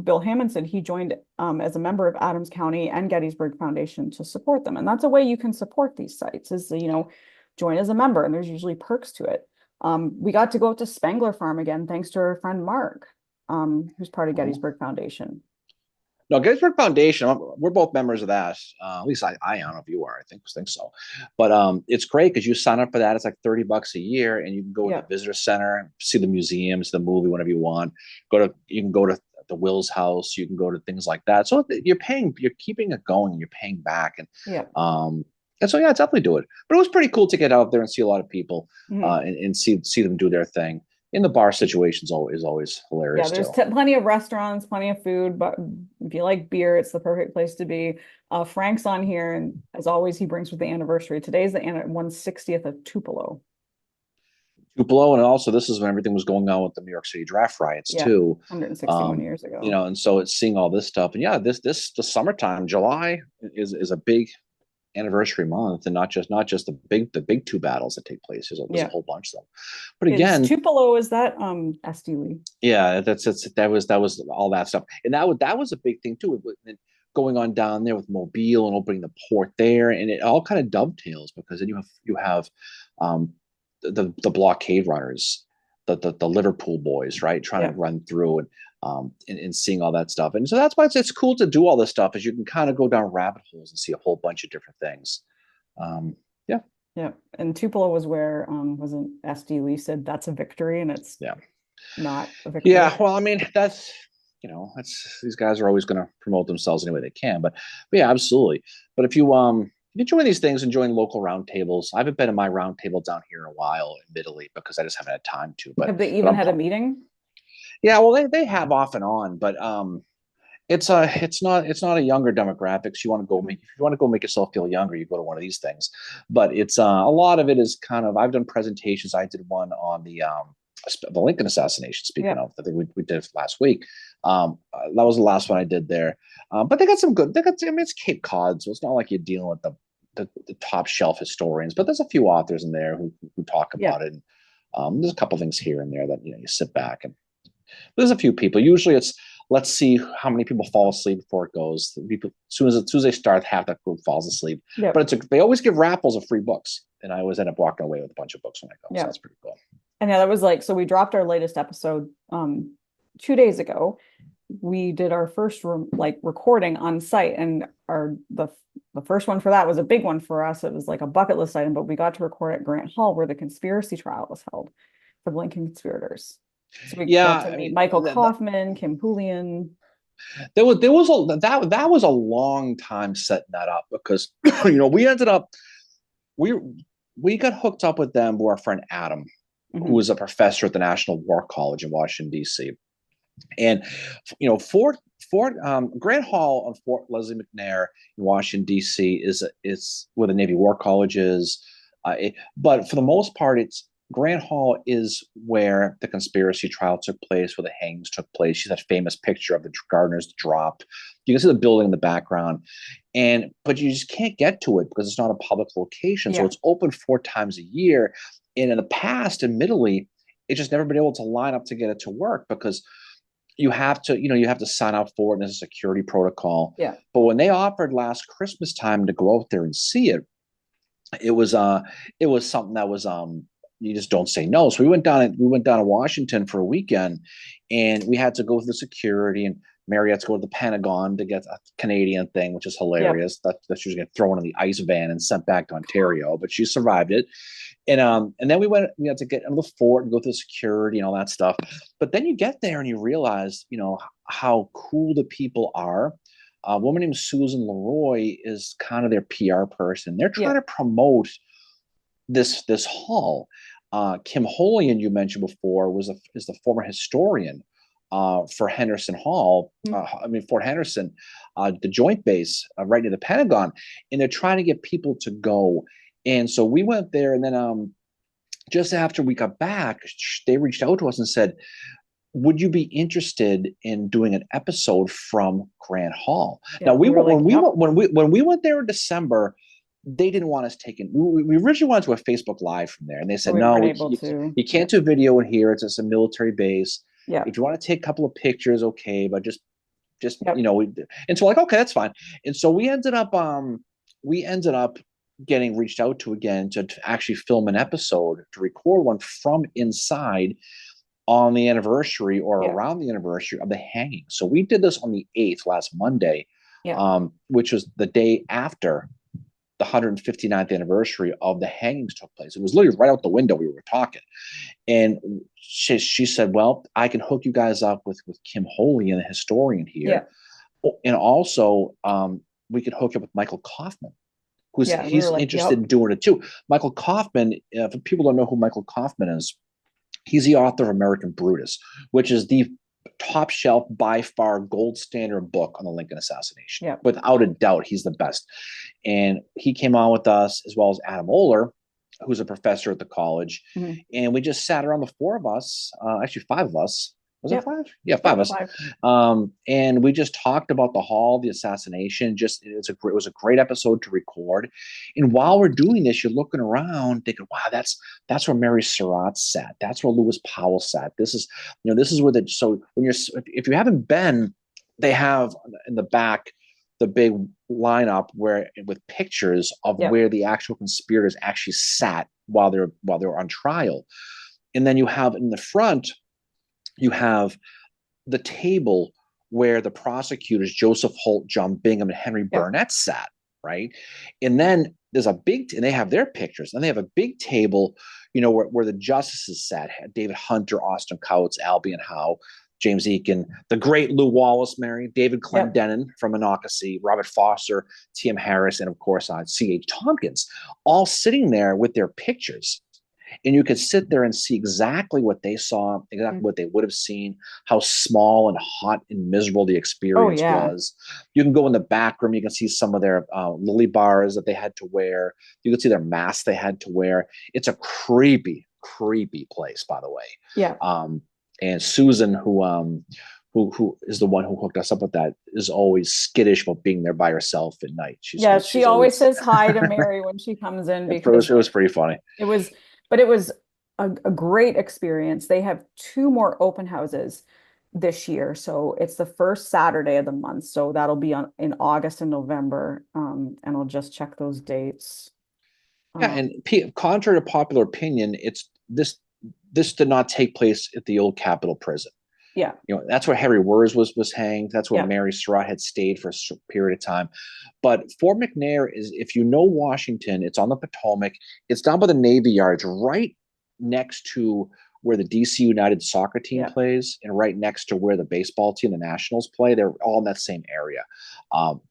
Bill Hammond said, he joined as a member of Adams County and Gettysburg Foundation to support them. And that's a way you can support these sites is join as a member, and there's usually perks to it. We got to go up to Spangler Farm again, thanks to our friend Mark, who's part of Mhm. Gettysburg Foundation. No, Gettysburg Foundation. We're both members of that. At least I don't know if you are. I think so. But it's great because you sign up for that. It's like $30 a year, and you can go to Yeah, the visitor center, see the museums, the movie, whenever you want. You can go to the Will's house. You can go to things like that. So you're keeping it going, and you're paying back, yeah. um, and so yeah, definitely do it. But it was pretty cool to get out there and see a lot of people, Mhm. and see them do their thing. In the bar situations, always Yeah, hilarious there's too. plenty of restaurants, plenty of food, but if you like beer, it's the perfect place to be. Frank's on here, and as always, he brings with the anniversary. Today's the 160th of Tupelo. Tupelo, and also this is when everything was going on with the New York City draft riots Yeah, too. 161 years ago. And so it's seeing all this stuff, and yeah, this the summertime, July is a big anniversary month, and not just the big two battles that take place. There's a Yeah. whole bunch of them, but Is again, Tupelo, is that SD Lee? yeah, that was all that stuff, and that was a big thing too. Going on down there with Mobile and opening the port there, and it all kind of dovetails because then you have um, the blockade runners, the Liverpool boys, right, trying to Yeah. run through and seeing all that stuff, and so that's why it's cool to do all this stuff, is you can kind of go down rabbit holes and see a whole bunch of different things. Yeah, Yeah. And Tupelo was where wasn't SD Lee said that's a victory and it's yeah. not a victory. Yeah, well, I mean, that's these guys are always going to promote themselves any way they can, but yeah, absolutely. But if you join these things and join local roundtables, I haven't been in my roundtable down here in a while, admittedly, because I just haven't had time to. Have they But even had a meeting? yeah, well, they have off and on, but it's not a younger demographics. Mhm. If you want to go make yourself feel younger, you go to one of these things. But it's a lot of it is kind of, I've done presentations. I did one on the Lincoln assassination. Speaking Yeah. of, I think we did it last week. That was the last one I did there. But they got some good. I mean, it's Cape Cod, so it's not like you're dealing with the top shelf historians. But there's a few authors in there who talk Yeah. about it. And, there's a couple things here and there that you sit back and there's a few people. Usually it's let's see how many people fall asleep before it goes. People, as soon as they start, half that group falls asleep. Yep. But they always give raffles of free books, and I always end up walking away with a bunch of books when I go. So Yeah. that's pretty cool. And yeah, that was so we dropped our latest episode 2 days ago. We did our first recording on site, and the first one for that was a big one for us. It was like a bucket list item, but we got to record at Grant Hall where the conspiracy trial was held of Lincoln Conspirators. So we got Yeah, to I meet mean, Michael Kaufman, Kim Julian. there was that was a long time setting that up because we ended up we we got hooked up with them with our friend Adam, who Mhm. was a professor at the National War College in Washington D.C. And Fort Grant Hall on Fort Leslie McNair in Washington D.C. is where the Navy War College is, but for the most part, it's Grant Hall is where the conspiracy trial took place, where the hangings took place. She's that famous picture of the gardeners dropped. You can see the building in the background, but you just can't get to it because it's not a public location. So Yeah. it's open 4 times a year. And in the past, admittedly, it's just never been able to line up to get it to work because you have to sign up for it and there's a security protocol. Yeah. But when they offered last Christmas time to go out there and see it, it was something that was you just don't say no. So we went down to Washington for a weekend, and we had to go through the security, and Mary had to go to the Pentagon to get a Canadian thing, which is Yep. hilarious. That she was getting thrown in the ice van and sent back to Ontario, but she survived it. And then we had to get into the fort and go through security and all that stuff. But then you get there and you realize, how cool the people are. A woman named Susan Leroy is kind of their PR person. They're trying Yeah. to promote this hall. Kim Holian, you mentioned before, is the former historian for Henderson Hall. Mhm. Fort Henderson, the Joint Base right near the Pentagon, and they're trying to get people to go. And so we went there, and then just after we got back, they reached out to us and said, would you be interested in doing an episode from Grant Hall? Yeah. Now We were like, yep, when we went there in December, they didn't want us taking. We originally wanted to do a Facebook Live from there, and they but said we no, weren't able to. you Yeah. can't do video in here. It's a military base. Yeah. If you want to take a couple of pictures, okay, but just Yep. and so we're like, okay, that's fine. And so we ended up getting reached out to again to actually film an episode, to record one from inside on the anniversary or Yeah. around the anniversary of the hanging. So we did this on the 8th, last Monday, Yeah. which was the day after the 159th anniversary of the hangings took place. It was literally right out the window we were talking. And she said, well, I can hook you guys up with Kim Holian, the historian Yeah. here. And also, we could hook up with Michael Kaufman, Yeah. We he's were like, interested yep. in doing it too. Michael Kaufman, if people don't know who Michael Kaufman is, he's the author of American Brutus, which is the top shelf, by far, gold standard book on the Lincoln assassination. Yeah. Without a doubt, he's the best. And he came on with us, as well as Adam Oler, who's a professor at the college. Mhm. And we just sat around, the four of us, actually five of us. Was Yep. it five? Yeah, five of us. Five. And we just talked about the hall, the assassination. It was a great episode to record. And while we're doing this, you're looking around, thinking, "Wow, that's where Mary Surratt sat. That's where Lewis Powell sat. This is where the so when you're if you haven't been, they have in the back the big lineup where with pictures of Yep. where the actual conspirators actually sat while they were on trial, and then you have in the front." You have the table where the prosecutors, Joseph Holt, John Bingham, and Henry Yep. Burnett sat, right? And then and they have their pictures, and they have a big table, where the justices sat: David Hunter, Austin Coates, Albion Howe, James Eakin, the great Lew Wallace, Mary, David Clendenin from Monocacy, Robert Foster, T.M. Harris, and of course, C.H. Tompkins, all sitting there with their pictures. And you could sit there and see exactly what they saw, exactly what they would have seen, how small and hot and miserable the experience was. You can go in the back room, you can see some of their lily bars that they had to wear. You can see their masks they had to wear. It's a creepy, creepy place, by the way. Yeah. And Susan, who is the one who hooked us up with that, is always skittish about being there by herself at night. She always says hi to Mary when she comes in because it was pretty funny. It was a great experience. They have two more open houses this year. So it's the first Saturday of the month. So that'll be in August and November. And I'll just check those dates. Yeah, and contrary to popular opinion, this did not take place at the old Capitol Prison. Yeah. That's where Harry Wirz was hanged. That's where Yeah. Mary Surratt had stayed for a period of time. But Fort McNair is, if you know Washington, it's on the Potomac. It's down by the Navy Yards, right next to where the DC United soccer team Yeah. plays, and right next to where the baseball team, the Nationals, play. They're all in that same area.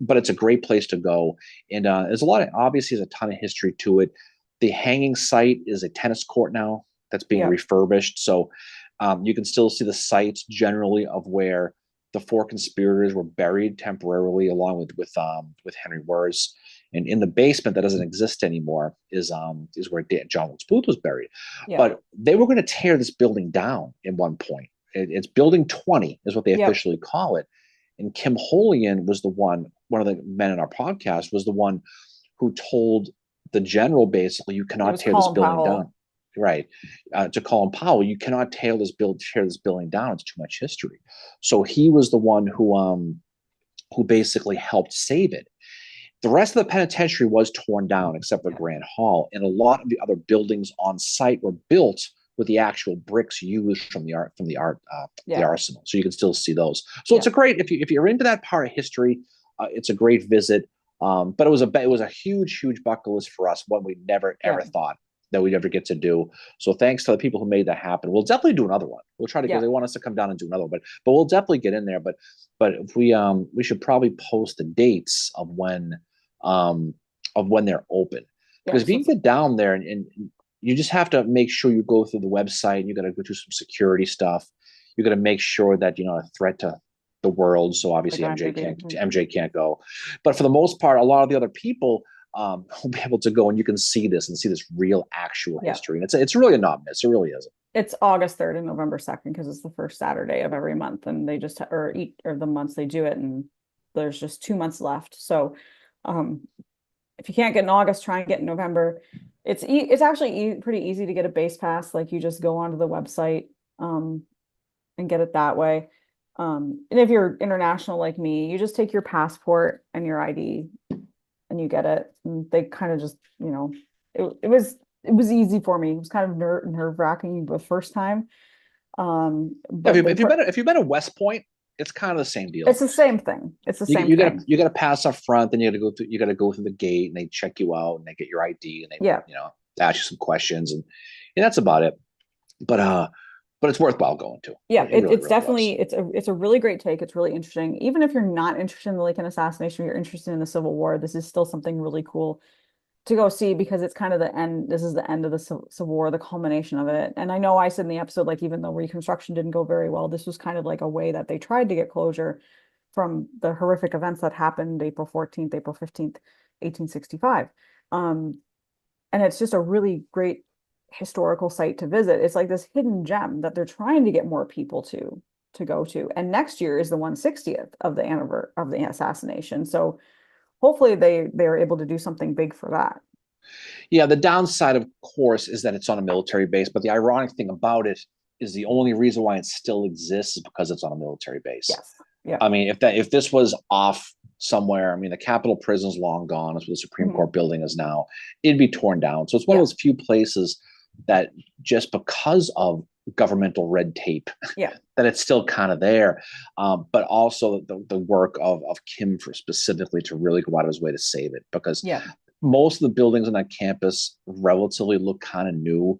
But it's a great place to go. And there's a lot of, obviously, there's a ton of history to it. The hanging site is a tennis court now that's being Yeah. refurbished. So you can still see the sites generally of where the four conspirators were buried temporarily, along with Henry Wurz. And in the basement that doesn't exist anymore is where John Wilkes Booth was buried. Yeah. But they were going to tear this building down at one point. It's Building 20 is what they Yep. officially call it. And Kim Holian was one of the men in our podcast, was the one who told the general, basically, you It cannot was tear this Colin building Powell. down. Right. To Colin Powell, you cannot tear this building down. It's too much history. So he was the one who basically helped save it. The rest of the penitentiary was torn down except for Grant Hall, and a lot of the other buildings on site were built with the actual bricks used from the arsenal. So you can still see those. So it's a great, if you're into that part of history, it's a great visit. But it was a huge bucket list for us, one we never ever thought that we'd ever get to do. So thanks to the people who made that happen. We'll definitely do another one. We'll try to, because they want us to come down and do another one, but we'll definitely get in there. But if we should probably post the dates of when they're open. Because if you get down there and you just have to make sure you go through the website, and you got to go through some security stuff. You got to make sure that you're not a threat to the world. So obviously MJ can't go. But for the most part, a lot of the other people will be able to go, and you can see this real actual history. And it's really a not miss. It really isn't. It's August 3rd and November 2nd because it's the first Saturday of every month, and they just or the months they do it, and there's just 2 months left. So if you can't get in August, try and get in November. It's actually pretty easy to get a base pass. Like, you just go onto the website and get it that way. And if you're international like me, you just take your passport and your ID and you get it. And they kind of just, it was easy for me. It was kind of nerve-wracking the first time. But if you've been to West Point, it's kind of the same deal. It's the same thing. It's the same thing. You got to pass up front, then you got to go through the gate, and they check you out, and they get your ID, and they ask you some questions, and that's about it. But it's worthwhile going to. Yeah, it's definitely it's a really great take. It's really interesting. Even if you're not interested in the Lincoln assassination, you're interested in the Civil War, this is still something really cool to go see, because it's kind of the end. This is the end of the Civil War, the culmination of it. And I know I said in the episode, like, even though Reconstruction didn't go very well, this was kind of like a way that they tried to get closure from the horrific events that happened April 14th, April 15th, 1865. And it's just a really great historical site to visit. It's like this hidden gem that they're trying to get more people to go to. And next year is the 160th of the anniversary of the assassination. So hopefully they're able to do something big for that. Yeah, the downside, of course, is that it's on a military base. But the ironic thing about it is the only reason why it still exists is because it's on a military base. Yes. Yeah. I mean, if this was off somewhere, I mean, the Capitol Prison's long gone. It's where the Supreme Court building is now. It'd be torn down. So it's one of those few places that, just because of governmental red tape, that it's still kind of there. But also the work of Kim specifically to really go out of his way to save it, because most of the buildings on that campus relatively look kind of new,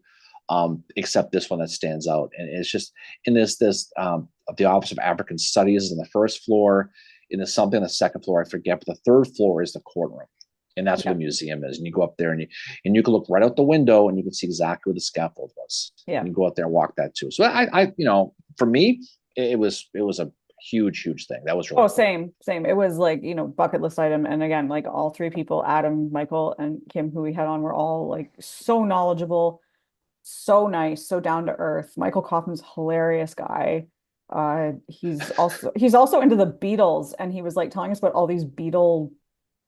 except this one that stands out. And it's just, in this the Office of African Studies is on the first floor, and there's something on the second floor, I forget, but the third floor is the courtroom. And that's what the museum is. And you go up there and you can look right out the window and you can see exactly where the scaffold was. Yeah. And you go out there and walk that too. So I for me, it was a huge thing. That was really cool. Same. It was like, bucket list item. And again, like, all three people, Adam, Michael, and Kim, who we had on, were all like so knowledgeable, so nice, so down to earth. Michael Kaufman's a hilarious guy. He's also into the Beatles, and he was like telling us about all these Beatle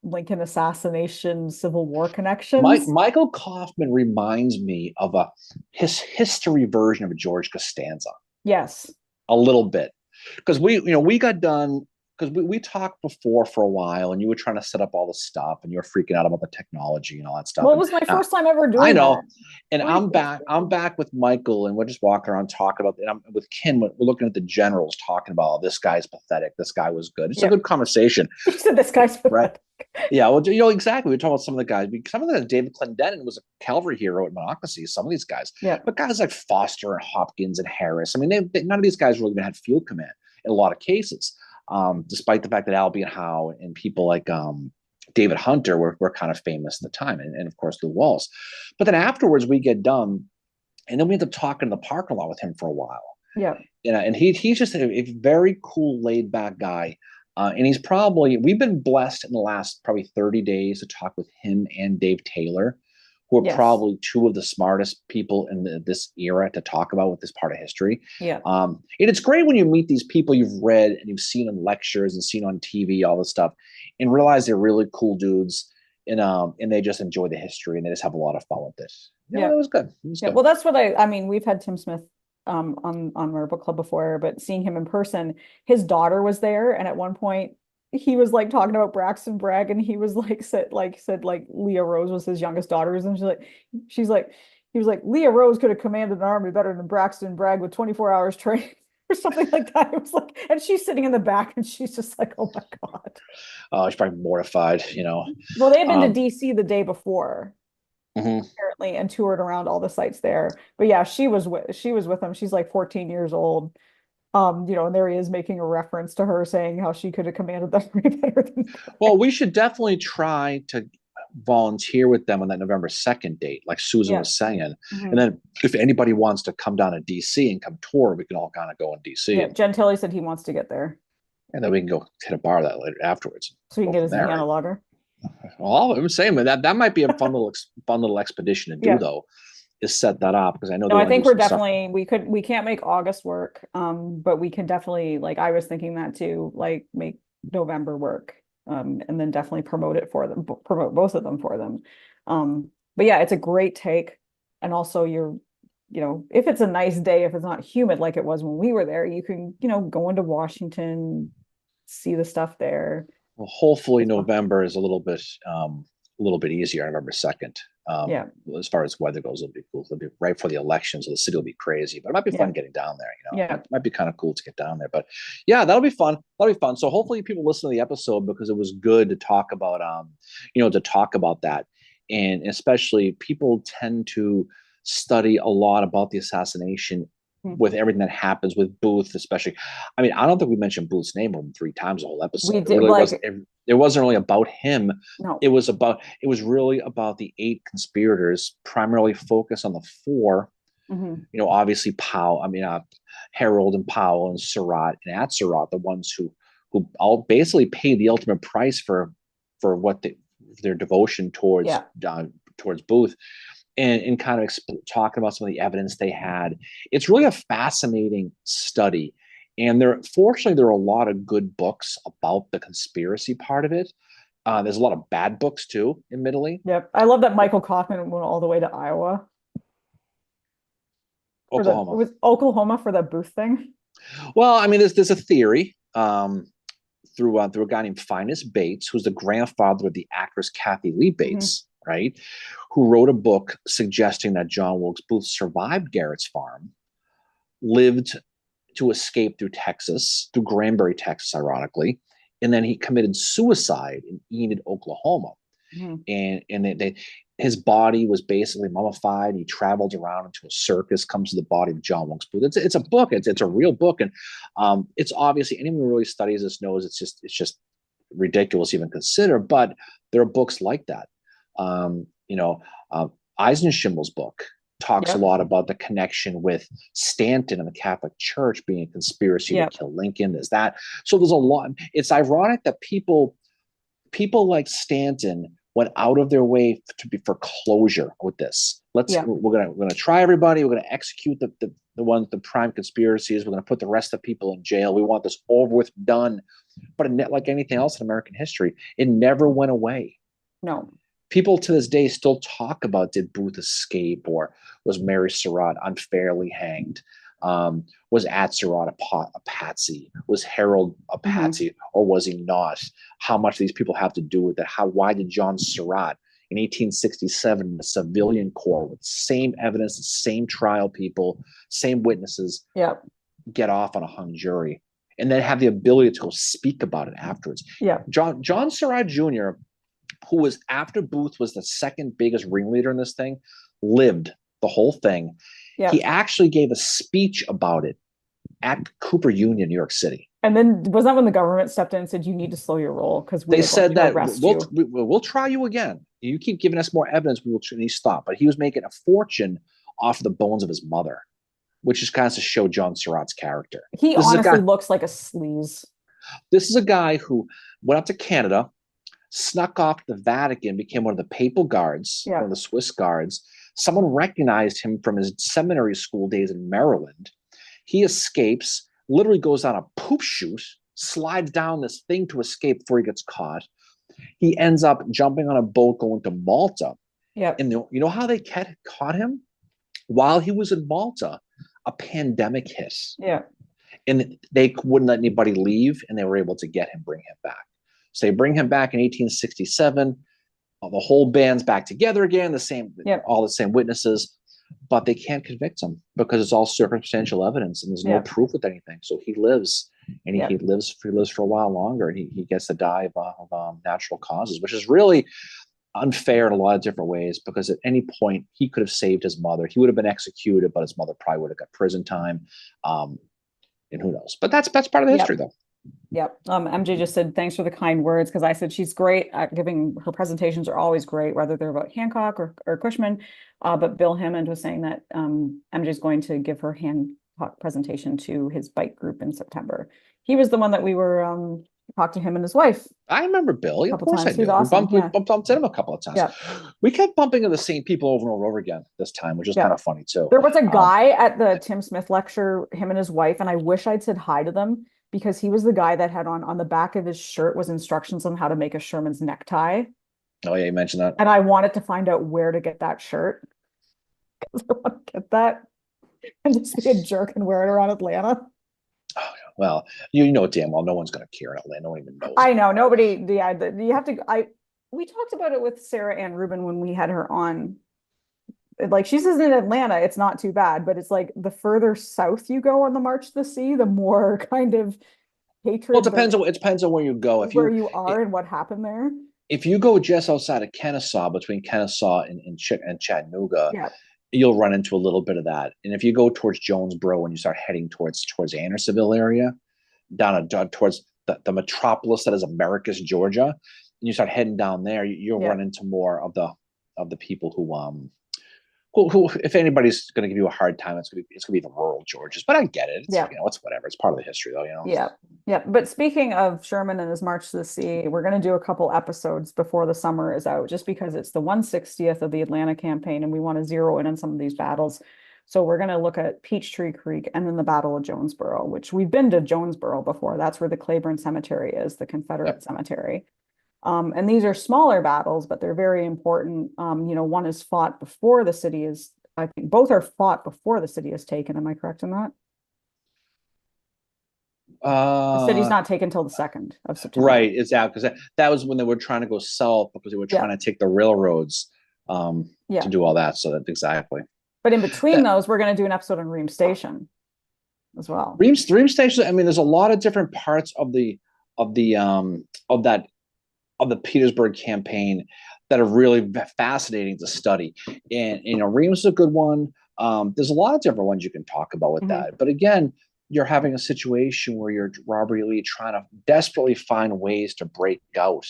Lincoln assassination Civil War connections. Michael Kaufman reminds me of his history version of George Costanza. Yes, a little bit, because we got done, because we talked before for a while, and you were trying to set up all the stuff, and you were freaking out about the technology and all that stuff. Well, it was my first time ever doing. I know, that. And I'm back with Michael, and we're just walking around talking about. And I'm with Kim. We're looking at the generals, talking about, this guy's pathetic. This guy was good. It's a good conversation. You said this guy's pathetic. Right. Yeah, well, exactly. We're talking about some of the guys. Some of the David Clendenin was a cavalry hero at Monocacy. Some of these guys, Yeah. but guys like Foster and Hopkins and Harris. I mean, none of these guys really even had field command in a lot of cases, despite the fact that Albie and Howe and people like David Hunter were kind of famous at the time, and of course Lou Walls. But then afterwards, we get done, and then we end up talking in the parking lot with him for a while. Yeah. And he's just a very cool, laid back guy. And we've been blessed in the last probably 30 days to talk with him and Dave Taylor, who are Yes. probably two of the smartest people in this era to talk about with this part of history. Yeah. And it's great when you meet these people you've read and you've seen in lectures and seen on TV, all this stuff, and realize they're really cool dudes. And they just enjoy the history and they just have a lot of fun with this. Yeah. It was good. It was Yeah. good. Well, that's what I mean, we've had Tim Smith on our book club before, but seeing him in person, his daughter was there, and at one point he was like talking about Braxton Bragg, and he was like said like Leah Rose was his youngest daughter, and she's like he was like Leah Rose could have commanded an army better than Braxton Bragg with 24 hours training or something like that. It was like, and she's sitting in the back and she's just like, oh my God. She's probably mortified, you know. Well, they had been to Um, DC the day before mhm. apparently and toured around all the sites there. But yeah, she was with him. She's like 14 years old. And there he is making a reference to her saying how she could have commanded them way better than Well, we should definitely try to volunteer with them on that November 2nd date, like Susan yeah. was saying. And Mhm. then if anybody wants to come down to DC and come tour, we can all kind of go in DC Yeah. Gentili said he wants to get there and then we can go hit a bar that later afterwards. so he can Go get from his there, Vienna right? lager. Well, I'm saying that might be a fun little expedition to do Yeah. though, is set that up because I know they No, I want to think do we're some stuff. definitely we can't make August work. But we can definitely, like, I was thinking that too, like make November work. And then definitely promote it for them, promote both of them for them. But yeah, it's a great take. And also if it's a nice day, if it's not humid like it was when we were there, you can, go into Washington, see the stuff there Well, hopefully as well. November is a little bit easier. November 2nd. Yeah. As far as weather goes, it'll be cool. It'll be right for the election, so the city will be crazy. But it might be Yeah. fun getting down there. Yeah. Might be kind of cool to get down there. But yeah, that'll be fun. That'll be fun. So hopefully people listen to the episode because it was good to talk about that, and especially people tend to study a lot about the assassination Hmm. with everything that happens with Booth, especially. I mean, I don't think we mentioned Booth's name more than 3 times the whole episode. We It did really wasn't. like It wasn't really about him. no. It was really about the 8 conspirators, primarily focused on the 4. Mhm. Obviously Powell. I mean, Harold and Powell and Surratt and Atzerodt, the ones who all basically paid the ultimate price for their devotion Yeah. towards Booth, and kind of talking about some of the evidence they had. It's really a fascinating study. And fortunately, there are a lot of good books about the conspiracy part of it. There's a lot of bad books too, admittedly. Yep. I love that Michael Kaufman went all the way to Iowa for the it Oklahoma. was Oklahoma for the Booth thing. Well, I mean, there's a theory through a guy named Finis Bates, who's the grandfather of the actress Kathy Lee Mhm. Bates, right? Who wrote a book suggesting that John Wilkes Booth survived Garrett's farm, lived to escape through Texas, through Granbury, Texas, ironically, and then he committed suicide in Enid, Oklahoma. Mhm. And his body was basically mummified. He traveled around into a circus, comes to the body of John Wilkes Booth. It's a book. It's a real book, and it's obviously anyone who really studies this knows it's just ridiculous to even consider. But there are books like that. Um, you know, Eisenschimmel's book talks a Yep. lot about the connection with Stanton and the Catholic Church being a conspiracy to Yep. kill Lincoln. There's that. So there's a lot. It's ironic that people like Stanton went out of their way for closure with this. Yeah. We're gonna try everybody. We're gonna execute the prime conspiracies. We're gonna put the rest of the people in jail. We want this over with, done. But like anything else in American history, it never went away. No. People to this day still talk about, did Booth escape, or was Mary Surratt unfairly hanged? Was Atzerodt a patsy? Was Harold a Mhm. patsy, or was he not? How much these people have to do with it? Why did John Surratt in 1867, the civilian court, with the same evidence, the same trial people, same witnesses, Yep. get off on a hung jury, and then have the ability to go speak about it afterwards? Yep. John Surratt Jr. who was after Booth was the second biggest ringleader in this thing, lived the whole thing. Yeah. He actually gave a speech about it at Cooper Union, New York City. And then was that when the government stepped in and said, you need to slow your roll because we They are going said to that arrest you? we'll try you again. You keep giving us more evidence, we will. And he stopped. But he was making a fortune off the bones of his mother, which is kind of to show John Surratt's character. He This is a honestly guy. looks like a sleaze. This is a guy who went up to Canada, snuck off to the Vatican, became one of the papal guards, Yeah. one of the Swiss guards. Someone recognized him from his seminary school days in Maryland. He escapes, literally goes on a poop chute, slides down this thing to escape before he gets caught. He ends up jumping on a boat going to Malta. Yeah. And you know how they caught him? While he was in Malta, a pandemic hit. Yeah. And they wouldn't let anybody leave, and they were able to bring him back. So they bring him back in 1867. The whole band's back together again, all the same witnesses, but they can't convict him because it's all circumstantial evidence and there's no proof with anything. So he lives, and he lives for a while longer, and he gets to die of natural causes, which is really unfair in a lot of different ways, because at any point he could have saved his mother. He would have been executed, but his mother probably would have got prison time. And who knows? But that's part of the history, though. Yep. MJ just said, thanks for the kind words, because I said she's great at giving, her presentations are always great, whether they're about Hancock or Cushman. But Bill Hammond was saying that MJ is going to give her Hancock presentation to his bike group in September. He was the one that we were talked to him and his wife. I remember Bill. Of course I do. Awesome. We bumped into him a couple of times. Yeah. We kept bumping into the same people over and over again this time, which is kind of funny too. There was a guy at the Tim Smith lecture, him and his wife, and I wish I'd said hi to them, because he was the guy that had on the back of his shirt was instructions on how to make a Sherman's necktie. Oh yeah, you mentioned that. And I wanted to find out where to get that shirt, because I want to get that and just be a jerk and wear it around Atlanta. Oh, well, you know damn well no one's going to care in Atlanta. No one even knows. I know nobody. Yeah, you have to. We talked about it with Sarah Ann Rubin when we had her on. Like, she says in Atlanta, it's not too bad, but it's like the further south you go on the March to the Sea, the more kind of hatred. Well, it depends on where you go. Where you are and what happened there. If you go just outside of Kennesaw, between Kennesaw and Chattanooga, you'll run into a little bit of that. And if you go towards Jonesboro and you start heading towards Andersonville area, down towards the metropolis that is Americus, Georgia, and you start heading down there, you'll run into more of the people who, if anybody's going to give you a hard time, it's going to be the rural Georges. But I get it. It's whatever. It's part of the history, though. Yeah. But speaking of Sherman and his March to the Sea, we're going to do a couple episodes before the summer is out, just because it's the 160th of the Atlanta campaign, and we want to zero in on some of these battles. So we're going to look at Peachtree Creek and then the Battle of Jonesboro, which we've been to Jonesboro before. That's where the Claiborne Cemetery is, the Confederate cemetery. And these are smaller battles, but they're very important. One is fought before the city is, I think both are fought before the city is taken. Am I correct in that? The city's not taken until the 2nd of September. Right, it's out because that was when they were trying to go south, because they were trying to take the railroads to do all that. So that's exactly. But in between those, we're going to do an episode on Ream Station as well. Ream Station. I mean, there's a lot of different parts of the Petersburg campaign that are really fascinating to study. And Reams is a good one. There's a lot of different ones you can talk about with that. But again, you're having a situation where you're Robert E. Lee trying to desperately find ways to break out.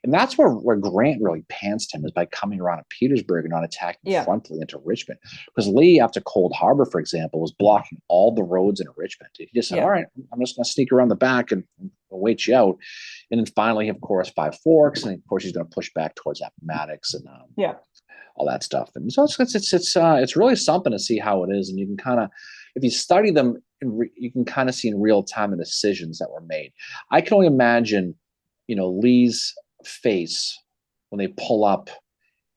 And that's where Grant really pantsed him, is by coming around to Petersburg and not attacking frontally into Richmond. Because Lee, after Cold Harbor, for example, was blocking all the roads into Richmond. He just said, all right, I'm just going to sneak around the back and wait you out. And then finally, of course, Five Forks. And of course, he's going to push back towards Appomattox and all that stuff. And so it's really something to see how it is. And you can kind of, if you study them, you can kind of see in real time the decisions that were made. I can only imagine, Lee's face when they pull up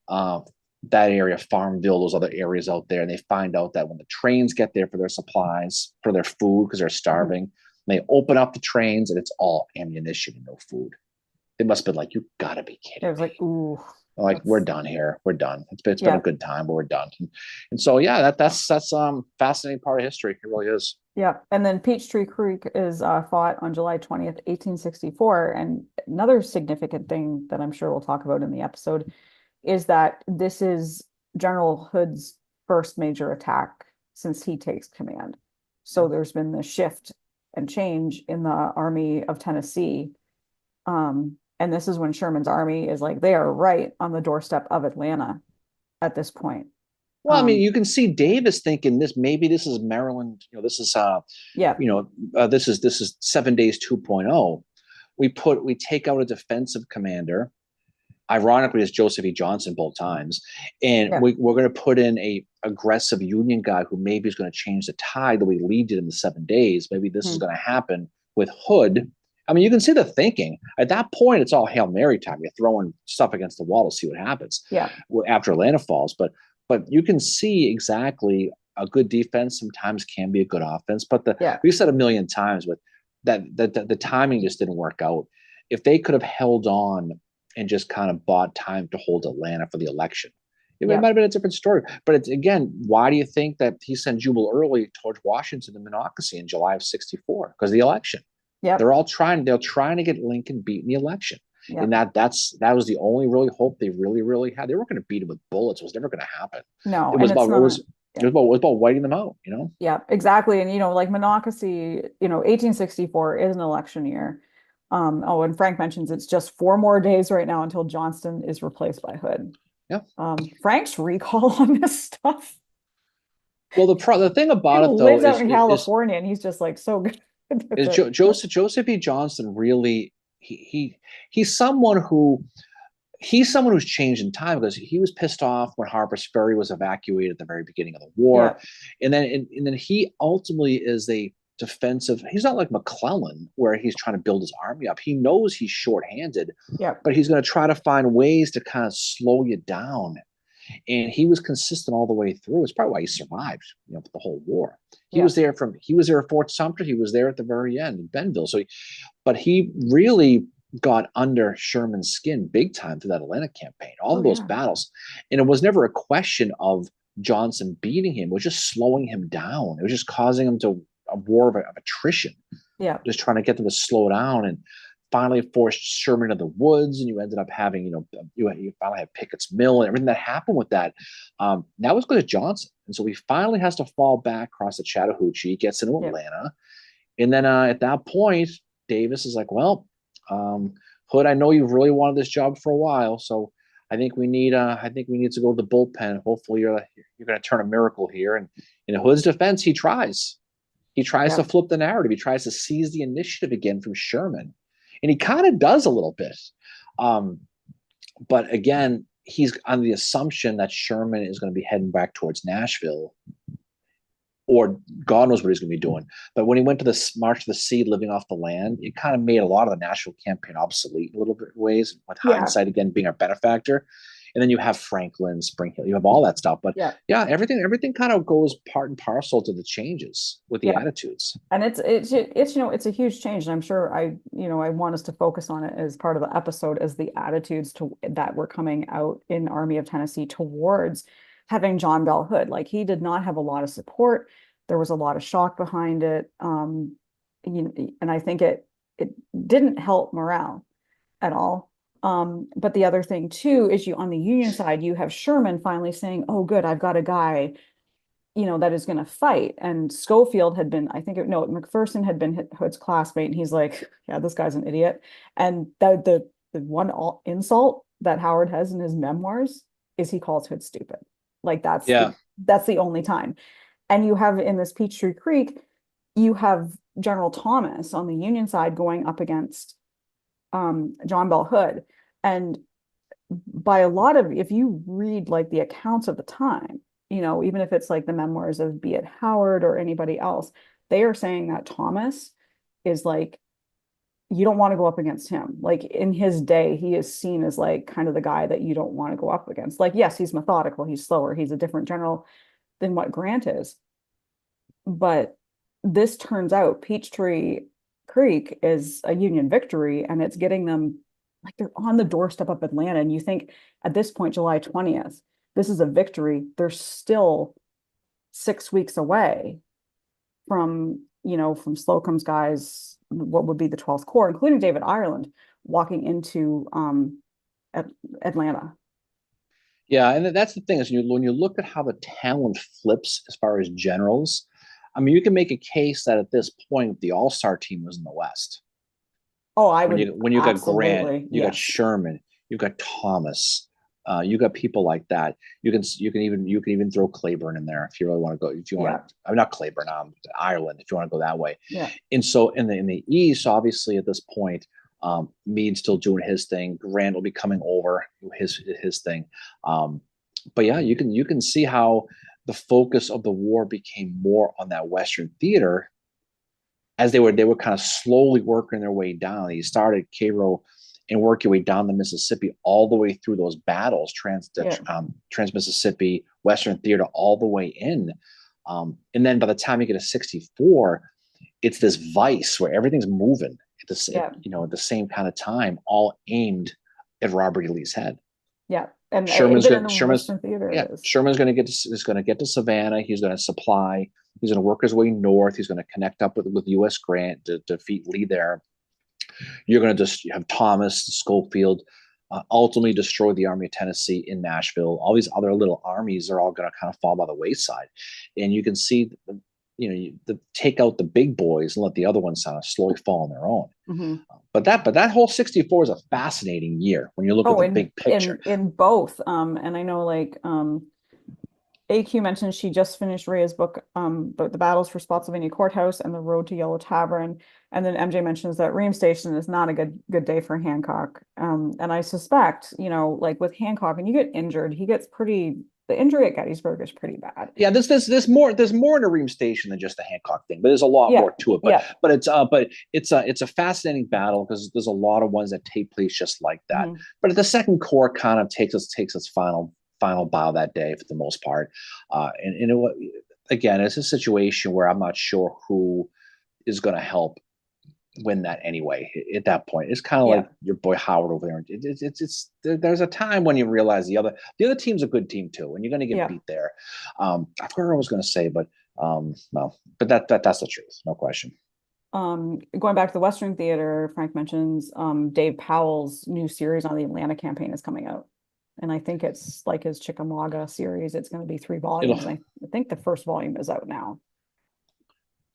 that area, Farmville, those other areas out there, and they find out that when the trains get there for their supplies, for their food, because they're starving, they open up the trains and it's all ammunition and no food. They must have been like, you gotta be kidding. It was like, ooh. Like we're That's, done here. We're done. It's been a yeah. good time, but we're done. And so yeah, that's fascinating part of history. It really is. Yeah, and then Peachtree Creek is fought on July 20th, 1864. And another significant thing that I'm sure we'll talk about in the episode is that this is General Hood's first major attack since he takes command. Yeah. So there's been this shift and change in the Army of Tennessee. And this is when Sherman's army is like they are right on the doorstep of Atlanta at this point. Well, I mean, Um, you can see Davis thinking this maybe this is Maryland, this is yeah, this is 7 days 2.0. We take out a defensive commander. Ironically, it's Joseph E. Johnson both times, and yeah. we're going to put in a aggressive Union guy who maybe is going to change the tide the way Lee did in the 7 days. Maybe this is Hmm. going to happen with Hood. I mean, you can see the thinking. At that point, it's all Hail Mary time. You're throwing stuff against the wall to see what happens Yeah, after Atlanta falls. But you can see exactly a good defense sometimes can be a good offense. But yeah, we've said a million times with that the timing just didn't work out. If they could have held on and just kind of bought time to hold Atlanta for the election, it yeah, might have been a different story. But it's again, why do you think that he sent Jubal Early towards Washington and Monocacy in July of '64? Because the election. yep, They're trying to get Lincoln beat in the election. And yep. that was the only really hope they really had. They weren't going to beat him with bullets. It was never going to happen. No, It and was it's about it not. was Yeah, it was about waiting them out. yeah, exactly. And like Monocacy, 1864 is an election year. Oh, and Frank mentions it's just 4 more days right now until Johnston is replaced by Hood. Yeah. Frank's recall on this stuff. Well, the thing He about it though lives out in California and he's just like so good with is it. Joseph E. Johnson really he's someone who he's someone who's changed in time because he was pissed off when Harper's Ferry was evacuated at the very beginning of the Yeah, war, and then he ultimately is a defensive. He's not like McClellan where he's trying to build his army up. He knows he's shorthanded, yeah, but he's going to try to find ways to kind of slow you down. And he was consistent all the way through. It's probably why he survived, the whole war. yeah, He was there at Fort Sumter. He was there at the very end in Bentonville. But he really got under Sherman's skin big time through that Atlanta campaign, all oh of those yeah, battles. And it was never a question of Johnson beating him. It was just slowing him down. It was just causing him to a war of attrition, yeah, just trying to get them to slow down. And finally forced Sherman into the woods, and you ended up having, you finally had Pickett's Mill and everything that happened with that. That was good to Johnson. And so he finally has to fall back across the Chattahoochee, gets into yeah, Atlanta. And then at that point, Davis is like, well, Hood, I know you've really wanted this job for a while. So I think we need to go to the bullpen. Hopefully you're going to turn a miracle here. And in Hood's defense, he tries. He tries yeah, to flip the narrative. He tries to seize the initiative again from Sherman. And he kind of does a little bit. Um, but again, he's on the assumption that Sherman is going to be heading back towards Nashville, or God knows what he's going to be doing. But when he went to the March of the Sea, living off the land, it kind of made a lot of the Nashville campaign obsolete in a little bit of ways, with yeah, hindsight again being a benefactor. And then you have Franklin, Spring Hill, you have all that stuff. But yeah, yeah, everything kind of goes part and parcel to the changes with the yeah. attitudes. And it's a huge change. And I'm sure I want us to focus on it as part of the episode as the attitudes that were coming out in Army of Tennessee towards having John Bell Hood. Like he did not have a lot of support. There was a lot of shock behind it. And I think it didn't help morale at all. But the other thing too is on the Union side, you have Sherman finally saying, "Oh, good, I've got a guy that is going to fight." And Schofield had been, I think, no, McPherson had been Hood's classmate, and he's like, "Yeah, this guy's an idiot." And the one insult that Howard has in his memoirs is he calls Hood stupid. Like Yeah. that's the only time. And you have in this Peachtree Creek, you have General Thomas on the Union side going up against John Bell Hood. And by a lot of, if you read like the accounts of the time, even if it's like the memoirs of be it Howard or anybody else, they are saying that Thomas is like, you don't want to go up against him. Like in his day, he is seen as like kind of the guy that you don't want to go up against. Like, yes, he's methodical, he's slower, he's a different general than what Grant is. But this turns out Peachtree Creek is a Union victory, and it's getting them like they're on the doorstep of Atlanta. And you think at this point, July 20th, this is a victory. They're still 6 weeks away from, from Slocum's guys, what would be the 12th Corps, including David Ireland, walking into Atlanta. Yeah, and that's the thing is when you look at how the talent flips as far as generals, I mean, you can make a case that at this point the All-Star team was in the West. Oh, I When would you got Grant, absolutely, you got yes. Sherman, you got Thomas, you got people like that. You can even throw Claiborne in there if you really want to go. If you want Yeah, to, I'm not Claiborne, Ireland. If you want to go that way, yeah, and so in the East, obviously at this point, Meade's still doing his thing. Grant will be coming over his thing. But yeah, you can see how the focus of the war became more on that Western theater as they were kind of slowly working their way down. You started Cairo and work your way down the Mississippi all the way through those battles, yeah, Trans Mississippi, Western Theater, all the way in. And then by the time you get to 64, it's this vice where everything's moving at yeah, at the same kind of time, all aimed at Robert E. Lee's head. yeah. And Sherman's even in going the Sherman's Western theater, yeah, it is. Sherman's going to get to Savannah. He's going to supply. He's going to work his way north. He's going to connect up with U.S. Grant to defeat Lee there. You're going to just have Thomas, Schofield, ultimately destroy the Army of Tennessee in Nashville. All these other little armies are all going to kind of fall by the wayside, and you can see, take out the big boys and let the other ones kind of slowly fall on their own. Mhm. But that whole 64 is a fascinating year when you look at Oh, the in big picture. both. And I know like AQ mentioned she just finished Rhea's book, but the battles for Spotsylvania Courthouse and the Road to Yellow Tavern. And then MJ mentions that Ream Station is not a good day for Hancock. And I suspect, like with Hancock, and you get injured, the injury at Gettysburg is pretty bad. Yeah, there's more in a Ream Station than just the Hancock thing, but there's a lot Yeah, more to it. But yeah, it's a fascinating battle because there's a lot of ones that take place just like that. mhm, But the Second Corps kind of takes its final bow that day for the most part. And again, it's a situation where I'm not sure who is going to help win that anyway. At that point, it's kind of like yeah, your boy Howard over there. There's a time when you realize the other team's a good team too, and you're going to get yeah. beat there. I forgot what I was going to say, but no, but that's the truth, no question. Going back to the Western Theater, Frank mentions Dave Powell's new series on the Atlanta campaign is coming out. And I think it's like his Chickamauga series. It's going to be 3 volumes. It'll I think the first volume is out now.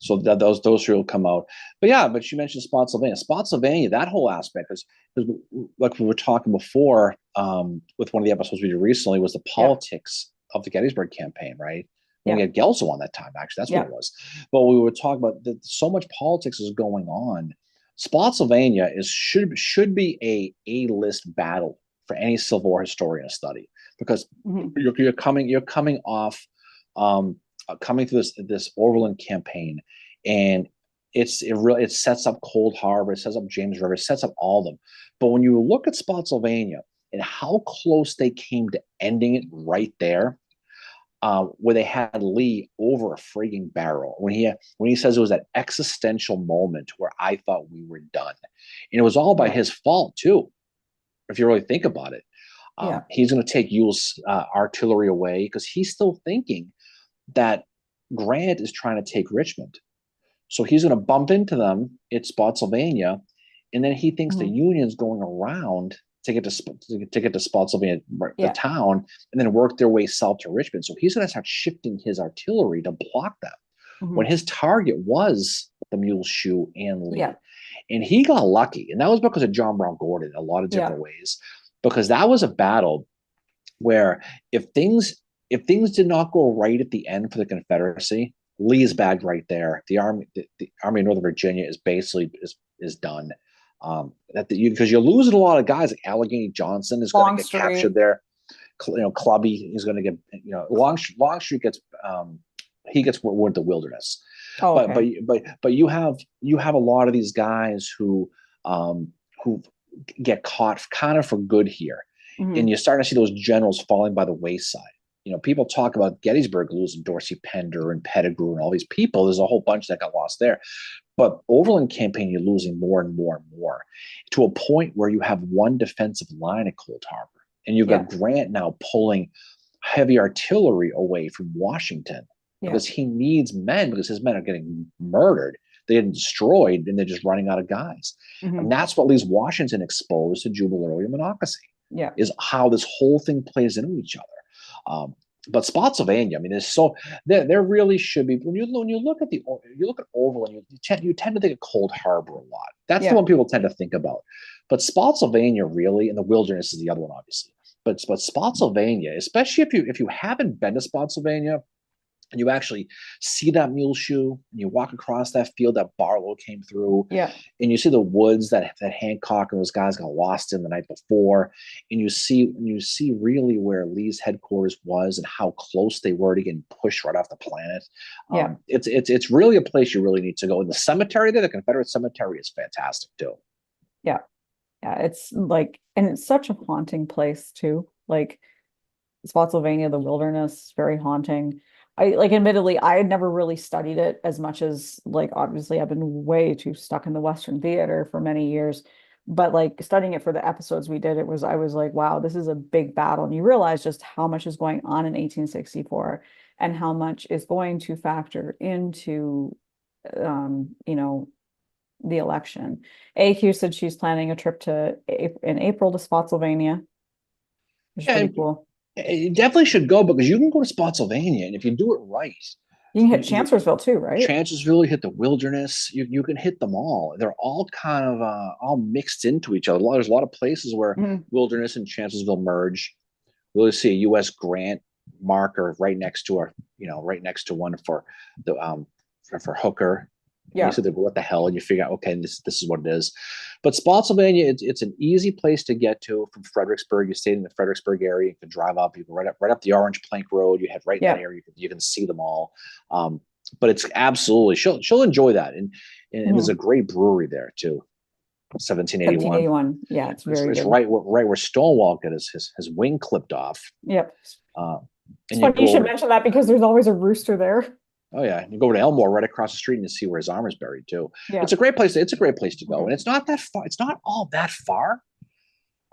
So that those three will come out. But yeah, but you mentioned Spotsylvania. Spotsylvania, that whole aspect is like we were talking before with one of the episodes we did recently was the Yeah, politics of the Gettysburg campaign, right? When we yeah, had Gelso on that time, actually, that's what yeah. it was. But we were talking about that so much politics is going on. Spotsylvania should be a list battle for any Civil War historian to study because Mhm. you're coming off coming through this Overland campaign, and it sets up Cold Harbor, it sets up James River, it sets up all of them. But when you look at Spotsylvania and how close they came to ending it right there, where they had Lee over a frigging barrel, when he says it was that existential moment where I thought we were done, and it was all by Yeah, his fault too, if you really think about it. yeah, He's going to take Ewell's artillery away because he's still thinking that Grant is trying to take Richmond. So he's going to bump into them at Spotsylvania, and then he thinks the mhm, Union's going around to get to Spotsylvania, the yeah, town, and then work their way south to Richmond. So he's going to start shifting his artillery to block them when mhm, his target was the Muleshoe and yeah, Lee. And he got lucky, and that was because of John Brown Gordon in a lot of yeah, different ways, because that was a battle where if things did not go right at the end for the Confederacy, Lee's bagged right there. The Army of Northern Virginia is basically is done. Because you're losing a lot of guys like Allegheny Johnson is going to get captured Longstreet. there. Clubby is going to get Longstreet gets he gets word the wilderness. Oh, But okay. but but you have a lot of these guys who get caught kind of for good here, and Mhm. you're starting to see those generals falling by the wayside. people talk about Gettysburg losing Dorsey Pender and Pettigrew and all these people. There's a whole bunch that got lost there. But Overland campaign, you're losing more and more and more to a point where you have one defensive line at Cold Harbor. And you've got Grant now pulling heavy artillery away from Washington because he needs men because his men are getting murdered. They're getting destroyed and they're just running out of guys. And that's what leaves Washington exposed to Jubal Early and Monocacy. Is how this whole thing plays into each other. But Spotsylvania, I mean, there really should be when you look at Overland, you tend to think of Cold Harbor a lot. That's the one people tend to think about. But Spotsylvania really, and the Wilderness is the other one, obviously. But Spotsylvania, especially if you haven't been to Spotsylvania, and you actually see that mule shoe, and you walk across that field that Barlow came through, and you see the woods that Hancock and those guys got lost in the night before, and you see really where Lee's headquarters was and how close they were to getting pushed right off the planet. It's really a place you really need to go. And the cemetery there, the Confederate cemetery, is fantastic too. Yeah, it's like, and it's such a haunting place too. Like Spotsylvania, the Wilderness, very haunting. Admittedly, I had never really studied it as much as, like, obviously I've been way too stuck in the Western theater for many years, but like studying it for the episodes we did, I was like, wow, this is a big battle. And you realize just how much is going on in 1864 and how much is going to factor into, the election. AQ said she's planning a trip in April to Spotsylvania, which is pretty cool. You definitely should go because you can go to Spotsylvania, and if you do it right, you can hit Chancellorsville too, right? Chancellorsville, you hit the Wilderness, you can hit them all. They're all kind of all mixed into each other. There's a lot of places where Wilderness and Chancellorsville merge. We'll see a U.S. Grant marker right next to right next to one for the for Hooker. You said, what the hell? And you figure out, okay, this is what it is. But Spotsylvania, it's an easy place to get to from Fredericksburg. You stay in the Fredericksburg area. You can drive up. You can right up the Orange Plank Road. You head right in that area. You can see them all. But it's absolutely she'll enjoy that. And there's a great brewery there too. 1781. Yeah, it's very it's good. right where Stonewall got his wing clipped off. Yep. It's funny you should mention that because there's always a rooster there. Oh yeah, you go over to Elmore right across the street and you see where his arm is buried too. It's a great place. It's a great place to go, and it's not that far. It's not all that far.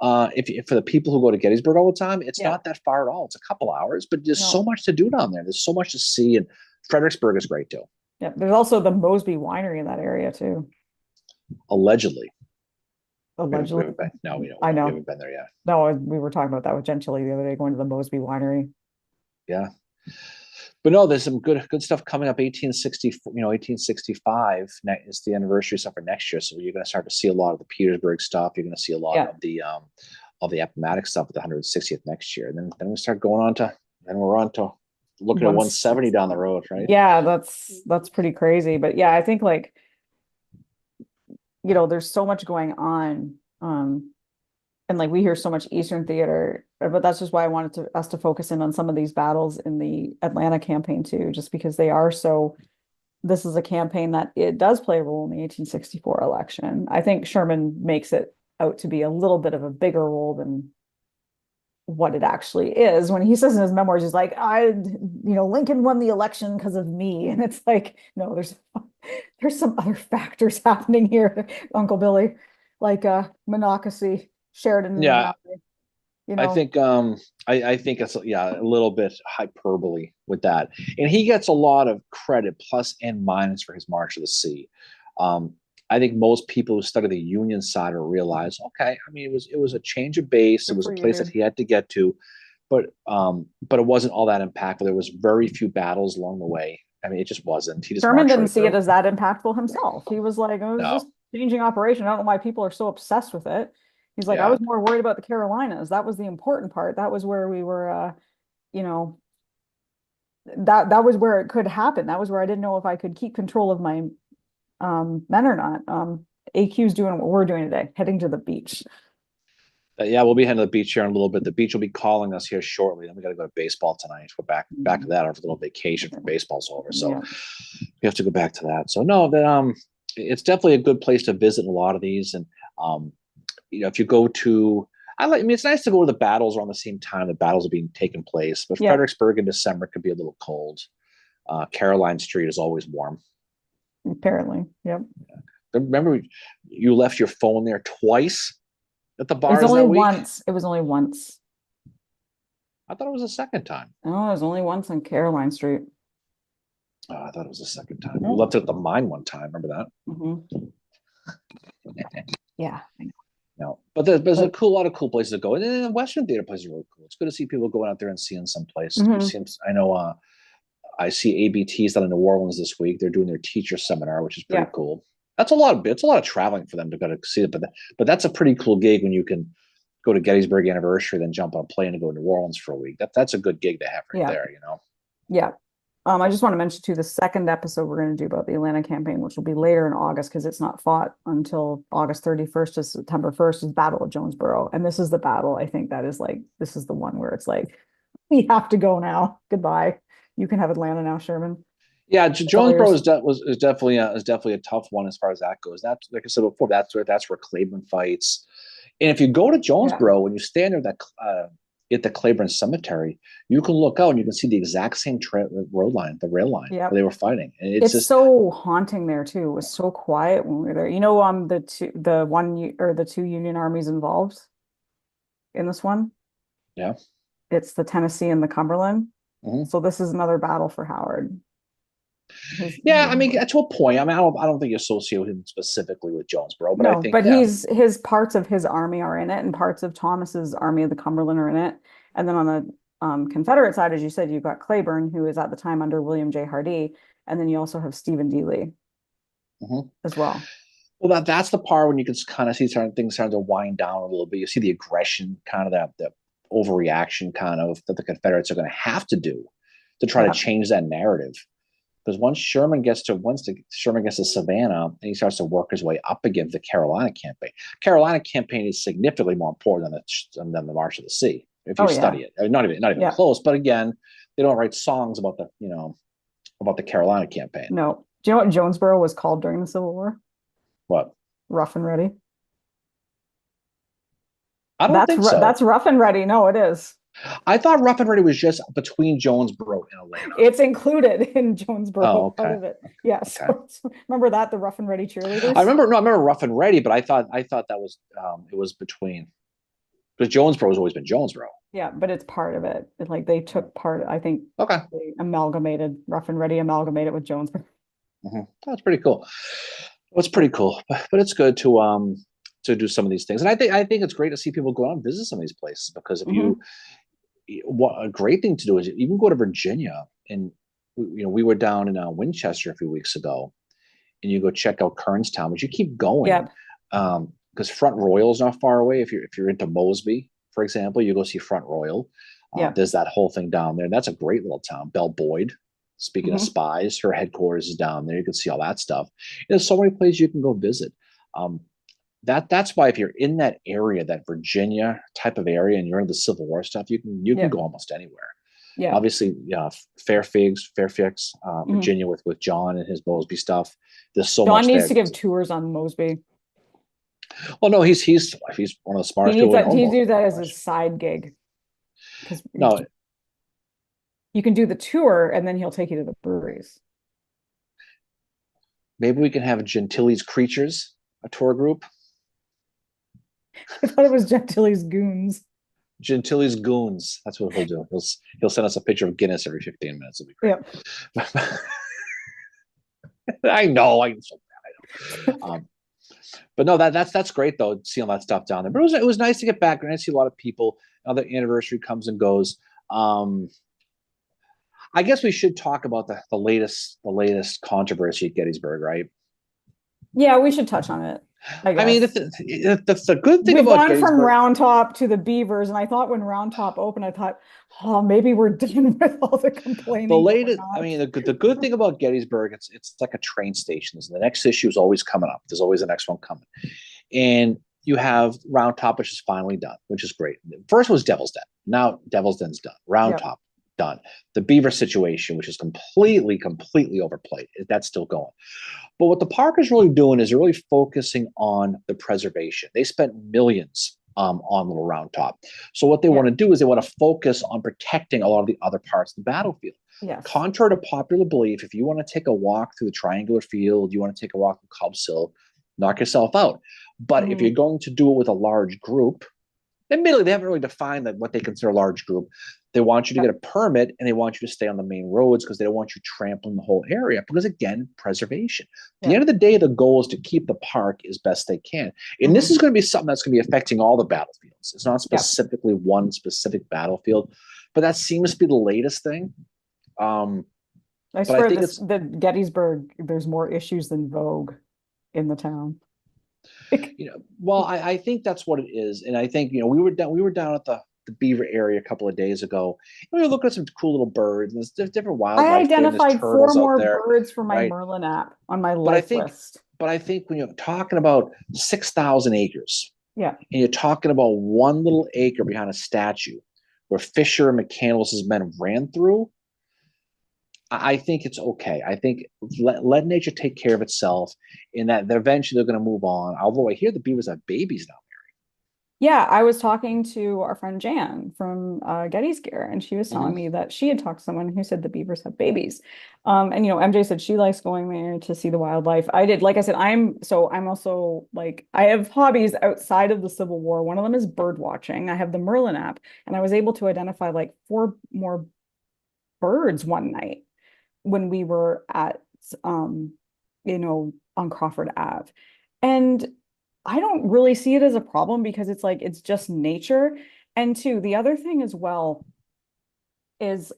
If for the people who go to Gettysburg all the time, it's not that far at all. It's a couple hours, but there's so much to do down there. There's so much to see, and Fredericksburg is great too. Yeah, there's also the Mosby Winery in that area too. Allegedly. No, we haven't been there yet. No, we were talking about that with Gentili the other day, going to the Mosby Winery. Yeah. But no, there's some good stuff coming up. 1865 is the anniversary stuff for next year. So you're going to start to see a lot of the Petersburg stuff. You're going to see a lot of the Appomattox stuff at the 160th next year. And then we start going on to, we're on to looking at 170 down the road, right? Yeah, that's pretty crazy. But yeah, I think there's so much going on. And like we hear so much Eastern theater, but that's just why I wanted us to focus in on some of these battles in the Atlanta campaign too, just because this is a campaign that it does play a role in the 1864 election. I think Sherman makes it out to be a little bit of a bigger role than what it actually is. When he says in his memoirs, he's like, Lincoln won the election because of me. And it's like, no, there's some other factors happening here, Uncle Billy, like Monocacy. Sheridan. Yeah. I think I think it's a little bit hyperbole with that. And he gets a lot of credit plus and minus for his March of the Sea. I think most people who study the Union side will realize, okay, I mean it was a change of base. It was a place that he had to get to, but it wasn't all that impactful. There was very few battles along the way. I mean, it just wasn't. Sherman didn't see it as that impactful himself. He was like, it was just changing operation. I don't know why people are so obsessed with it. He's like, I was more worried about the Carolinas. That was the important part. That was where we were, that was where it could happen. That was where I didn't know if I could keep control of my men or not. AQ's doing what we're doing today, heading to the beach. We'll be heading to the beach here in a little bit. The beach will be calling us here shortly. Then we got to go to baseball tonight. We're back to that. Our little vacation for baseball's over, so we have to go back to that. So no, it's definitely a good place to visit in a lot of these. And if you go to, I mean, it's nice to go to the battles around the same time the battles are being taken place, but Yeah, Fredericksburg in December could be a little cold. Caroline Street is always warm. apparently. Yep. Remember, you left your phone there twice at the It's bars only that week. once. It was only once. I thought it was the second time. Oh, it was only once on Caroline Street. Oh, I thought it was the second time. You No. left it at the mine one time. Remember that? Yeah, I know. No, but there's a But lot of cool places to go, and then Western theater places are really cool. It's good to see people going out there and seeing some place. mhm. I know. I see ABT's down in New Orleans this week. They're doing their teacher seminar, which is pretty Yeah, cool. That's a lot of it's a lot of traveling for them to go to see it, but that's a pretty cool gig when you can go to Gettysburg Anniversary, then jump on a plane and go to New Orleans for a week. That's a good gig to have right yeah, there. You know. yeah. I just want to mention too the second episode we're going to do about the Atlanta campaign, which will be later in August because it's not fought until August 31st to September 1st, is Battle of Jonesboro. And this is the battle. I think that is like this is the one where it's like, we have to go now. Goodbye. You can have Atlanta now, Sherman. Yeah, It's all Jonesboro yours. is definitely a tough one as far as that goes. That's like I said before. That's where Claiborne fights. And if you go to Yeah. Jonesboro and you stand there at the Claiborne Cemetery, you can look out and you can see the exact same road line, the rail line Yeah. where they were fighting. And it's It's just so haunting there too. It was so quiet when we were there. The two Union armies involved in this one. yeah. It's the Tennessee and the Cumberland. Mhm. So this is another battle for Howard. His, Yeah, I mean, to a point. I mean, I don't think you associate him specifically with Jonesboro, but I no, think, but yeah, his parts of his army are in it, and parts of Thomas's army of the Cumberland are in it. And then on the Confederate side, as you said, you've got Claiborne, who is at the time under William J. Hardee, and then you also have Stephen D. Lee mhm. as well. Well, that's the part when you can kind of see certain things starting to wind down a little bit. You see the aggression, kind of that overreaction, kind of that the Confederates are going to have to do to try to Yeah, change that narrative. Because once Sherman gets to Savannah and he starts to work his way up against the Carolina campaign. Carolina campaign is significantly more important than the March of the Sea if you oh yeah, study it. Not even yeah. close. But again, they don't write songs about about the Carolina campaign. No, do you know what Jonesboro was called during the Civil War? What? Rough and Ready. I don't think so. That's Rough and Ready. No, it is. I thought Rough and Ready was just between Jonesboro and Atlanta. It's included in Jonesboro, Oh, part okay. of it. Yeah, Okay. so remember that, the Rough and Ready I cheerleaders? remember no, I remember Rough and Ready, but I thought that was it was between because Jonesboro has always been Jonesboro. Yeah, but it's part of it. Like they took part, I think Okay. they amalgamated Rough and Ready, amalgamated with Jonesboro. That's pretty cool. It's pretty cool, but it's good to do some of these things, and I think it's great to see people go out and visit some of these places because if Hmm. what a great thing to do is even go to Virginia and we were down in Winchester a few weeks ago, and you go check out Kernstown, but you keep going Yeah, because Front Royal is not far away. If you're into Mosby, for example, you go see Front Royal. yeah. There's that whole thing down there. That's a great little town. Belle Boyd. Speaking of Hmm. spies, her headquarters is down there. You can see all that stuff. There's so many places you can go visit. Um, that's why if you're in that area, that Virginia type of area, and you're into the Civil War stuff, you can Yeah, go almost anywhere. yeah. Obviously, yeah, Fairfax, Hmm. Virginia with John and his Mosby stuff. There's so John much needs there. to give tours on Mosby. Well, no, he's one of the He smartest needs people I that. know. He do that as a Mosby. side gig because No, you can do the tour and then he'll take you to the breweries. maybe we can have Gentili's Creatures, a tour group. I thought it was Gentili's Goons. Gentili's Goons. That's what he'll do. He'll send us a picture of Guinness every 15 minutes. It'll be great. Yep. I know. I know. But no, that's great though. Seeing all that stuff down there. But it was nice to get back and I see a lot of people. Another anniversary comes and goes. I guess we should talk about the latest controversy at Gettysburg, right? Yeah, we should touch on it, I I mean, guess. the good thing We've about gone from Gettysburg, Round Top to the Beavers, and I thought when Round Top opened, I thought, oh, maybe we're done with all the the complaining, but we're latest. I not. mean, the good thing about Gettysburg, it's like a train station. The next issue is always coming up. There's always the next one coming, and you have Round Top, which is finally done, which is great. First was Devil's Den. Now Devil's Den's done. Round Yeah, Top done. The Beaver situation, which is completely overplayed, that's still going. But what the park is really doing is they're really focusing on the preservation. They spent millions on Little Round Top. So what they Yeah. want to do is they want to focus on protecting a lot of the other parts of the battlefield. Yes. Contrary to popular belief, if you want to take a walk through the triangular field, you want to take a walk through Cobb's Hill, knock yourself out. But if you're Mhm. going to do it with a large group, admittedly, they haven't really defined like what they consider a large group. They want you to Yeah. get a permit and they want you to stay on the main roads because they don't want you trampling the whole area. Because again, preservation. At the Yeah. end of the day, the goal is to keep the park as best they can. And this Mhm. is going to be something that's going to be affecting all the battlefields. It's not Yeah. specifically one specific battlefield, but that seems to be the latest thing. I But I swear think this it's the Gettysburg, there's more issues than Vogue in the town. well, I think that's what it is, and I think we were down at the Beaver area a couple of days ago. We were looking at some cool little birds, and there's different I wildlife there, and there's identified four turtles out more there, birds for my right? Merlin app on my But I life think, list. when you're talking about 6,000 acres, Yeah. and you're talking about one little acre behind a statue where Fisher and McCandless's men ran through, I think it's okay. I think let nature take care of itself, in that eventually they're going to move on. Although I hear the beavers have babies now. Yeah, I was talking to our friend Jan from Getty's Gear, and she was telling Mhm. me that she had talked to someone who said the beavers have babies. And MJ said she likes going there to see the wildlife. I did, like I said, I'm also like I have hobbies outside of the Civil War. One of them is bird watching. I have the Merlin app, and I was able to identify like four more birds one night when we were at on Crawford Ave. And I don't really see it as a problem because it's like it's just nature. And two, the other thing as well is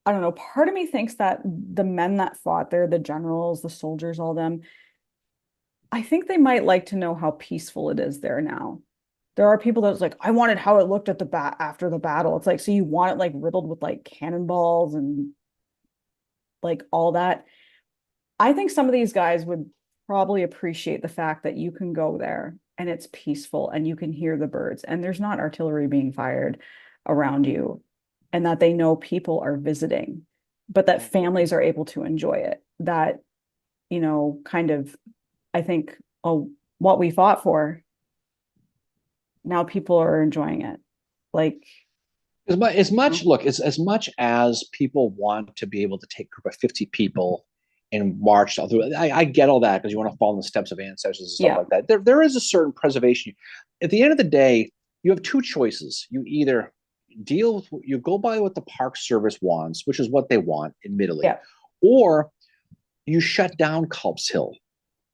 I don't know, part of me thinks that the men that fought there, the generals, the soldiers, all them, I think they might like to know how peaceful it is there now. There are people that's like, I wanted how it looked at the bat after the battle. It's like, so you want it like riddled with like cannonballs and like all that. I think some of these guys would probably appreciate the fact that you can go there and it's peaceful and you can hear the birds and there's not artillery being fired around you and that they know people are visiting, but that families are able to enjoy it. That, kind of, I think, oh, what we fought for, now people are enjoying it. Like, Look, as much as people want to be able to take a group of 50 people and march all through, I get all that because you want to follow in the steps of ancestors and stuff yeah, like that. There is a certain preservation. At the end of the day, you have two choices. You either you go by what the Park Service wants, which is what they want, admittedly, yeah, or you shut down Culp's Hill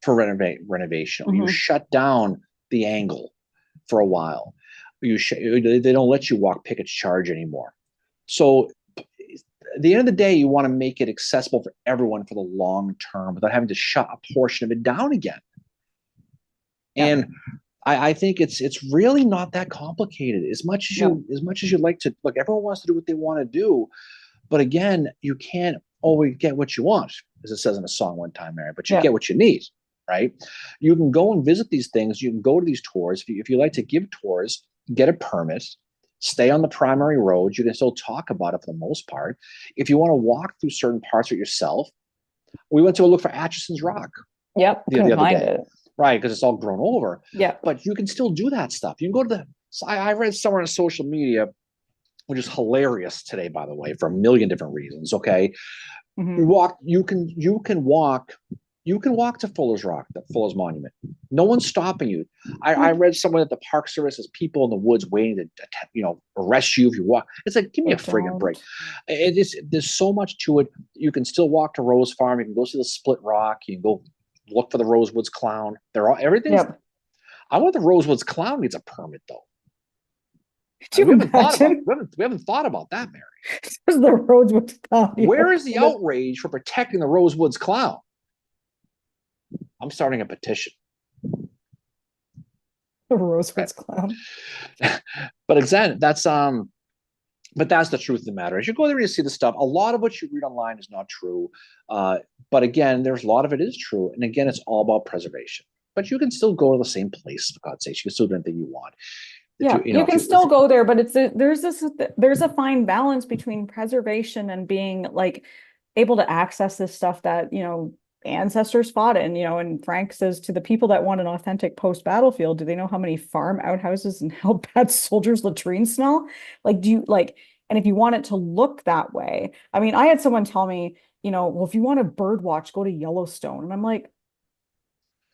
for renovation. Or you mhm, shut down the angle for a while. They don't let you walk Pickett's Charge anymore. So at the end of the day, you want to make it accessible for everyone for the long term without having to shut a portion of it down again. yeah, And I think it's really not that complicated. no, As much as you like to look, everyone wants to do what they want to do, but again, you can't always get what you want, as it says in a song one time, Mary. But you yeah, get what you need, right? You can go and visit these things. You can go to these tours. If you like to give tours, get a permit, stay on the primary roads. You can still talk about it for the most part. If you want to walk through certain parts of it yourself, we went to a look for Atchison's Rock yep, the couldn't other find day, it. right? Because it's all grown over. Yeah, But you can still do that stuff. You can go to the. I read somewhere on social media, which is hilarious today, by the way, for a million different reasons. Okay, mhm, you can walk to Fuller's Rock, the Fuller's Monument. No one's stopping you. I mm, read somewhere that the Park Service has people in the woods waiting to arrest you if you walk. It's like, give me they a friggin' break. don't. There's so much to it. You can still walk to Rose Farm. You can go see the Split Rock. You can go look for the Rosewoods Clown. Everything's. Yep. I want the Rosewoods Clown needs a permit though. Could you imagine? We haven't thought about that, Mary. The roads would stop you. Where is the outrage for protecting the Rosewoods Clown? I'm starting a petition. The Rosewoods Clown. But again, but that's the truth of the matter. As you go there and you see the stuff, a lot of what you read online is not true. But again, there's a lot of it is true. And again, it's all about preservation. But you can still go to the same place, for God's sake. You can still do anything you want. Yeah, you can still go there, but there's a fine balance between preservation and being like able to access this stuff that, ancestors fought in, and Frank says to the people that want an authentic post-battlefield, do they know how many farm outhouses and how bad soldiers' latrines smell? Like, do you like, and if you want it to look that way, I mean, I had someone tell me, well, if you want to bird watch, go to Yellowstone. And I'm like,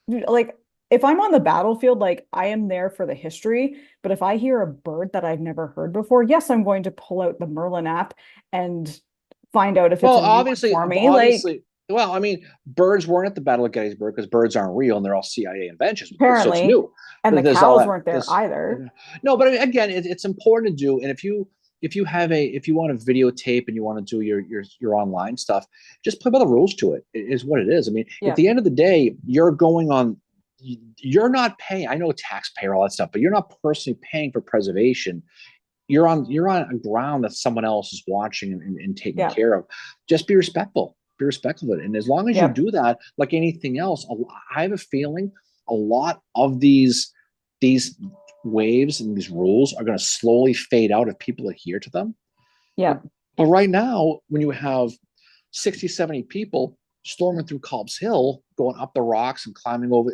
dude, like, if I'm on the battlefield, like I am there for the history, but if I hear a bird that I've never heard before, yes, I'm going to pull out the Merlin app and find out if it's Well, a new one obviously, for me. Like, obviously, well, I mean, birds weren't at the Battle of Gettysburg because birds aren't real and they're all CIA inventions. So it's apparently, new. and the There's all cows that. weren't there There's either. no, but again, it's important to do. And if you want to videotape and you want to do your online stuff, just play by the rules to it. It is what it is. I mean, at Yeah. the end of the day, you're going on. You're not paying. I know taxpayer all that stuff, but you're not personally paying for preservation. You're on a ground that someone else is watching and taking Yeah. care of. Just be respectful. Be respectful of it. And as long as you Yeah. do that, like anything else, I have a feeling a lot of these waves and these rules are going to slowly fade out if people adhere to them. Yeah. But right now, when you have 60, 70 people storming through Cobb's Hill, going up the rocks and climbing over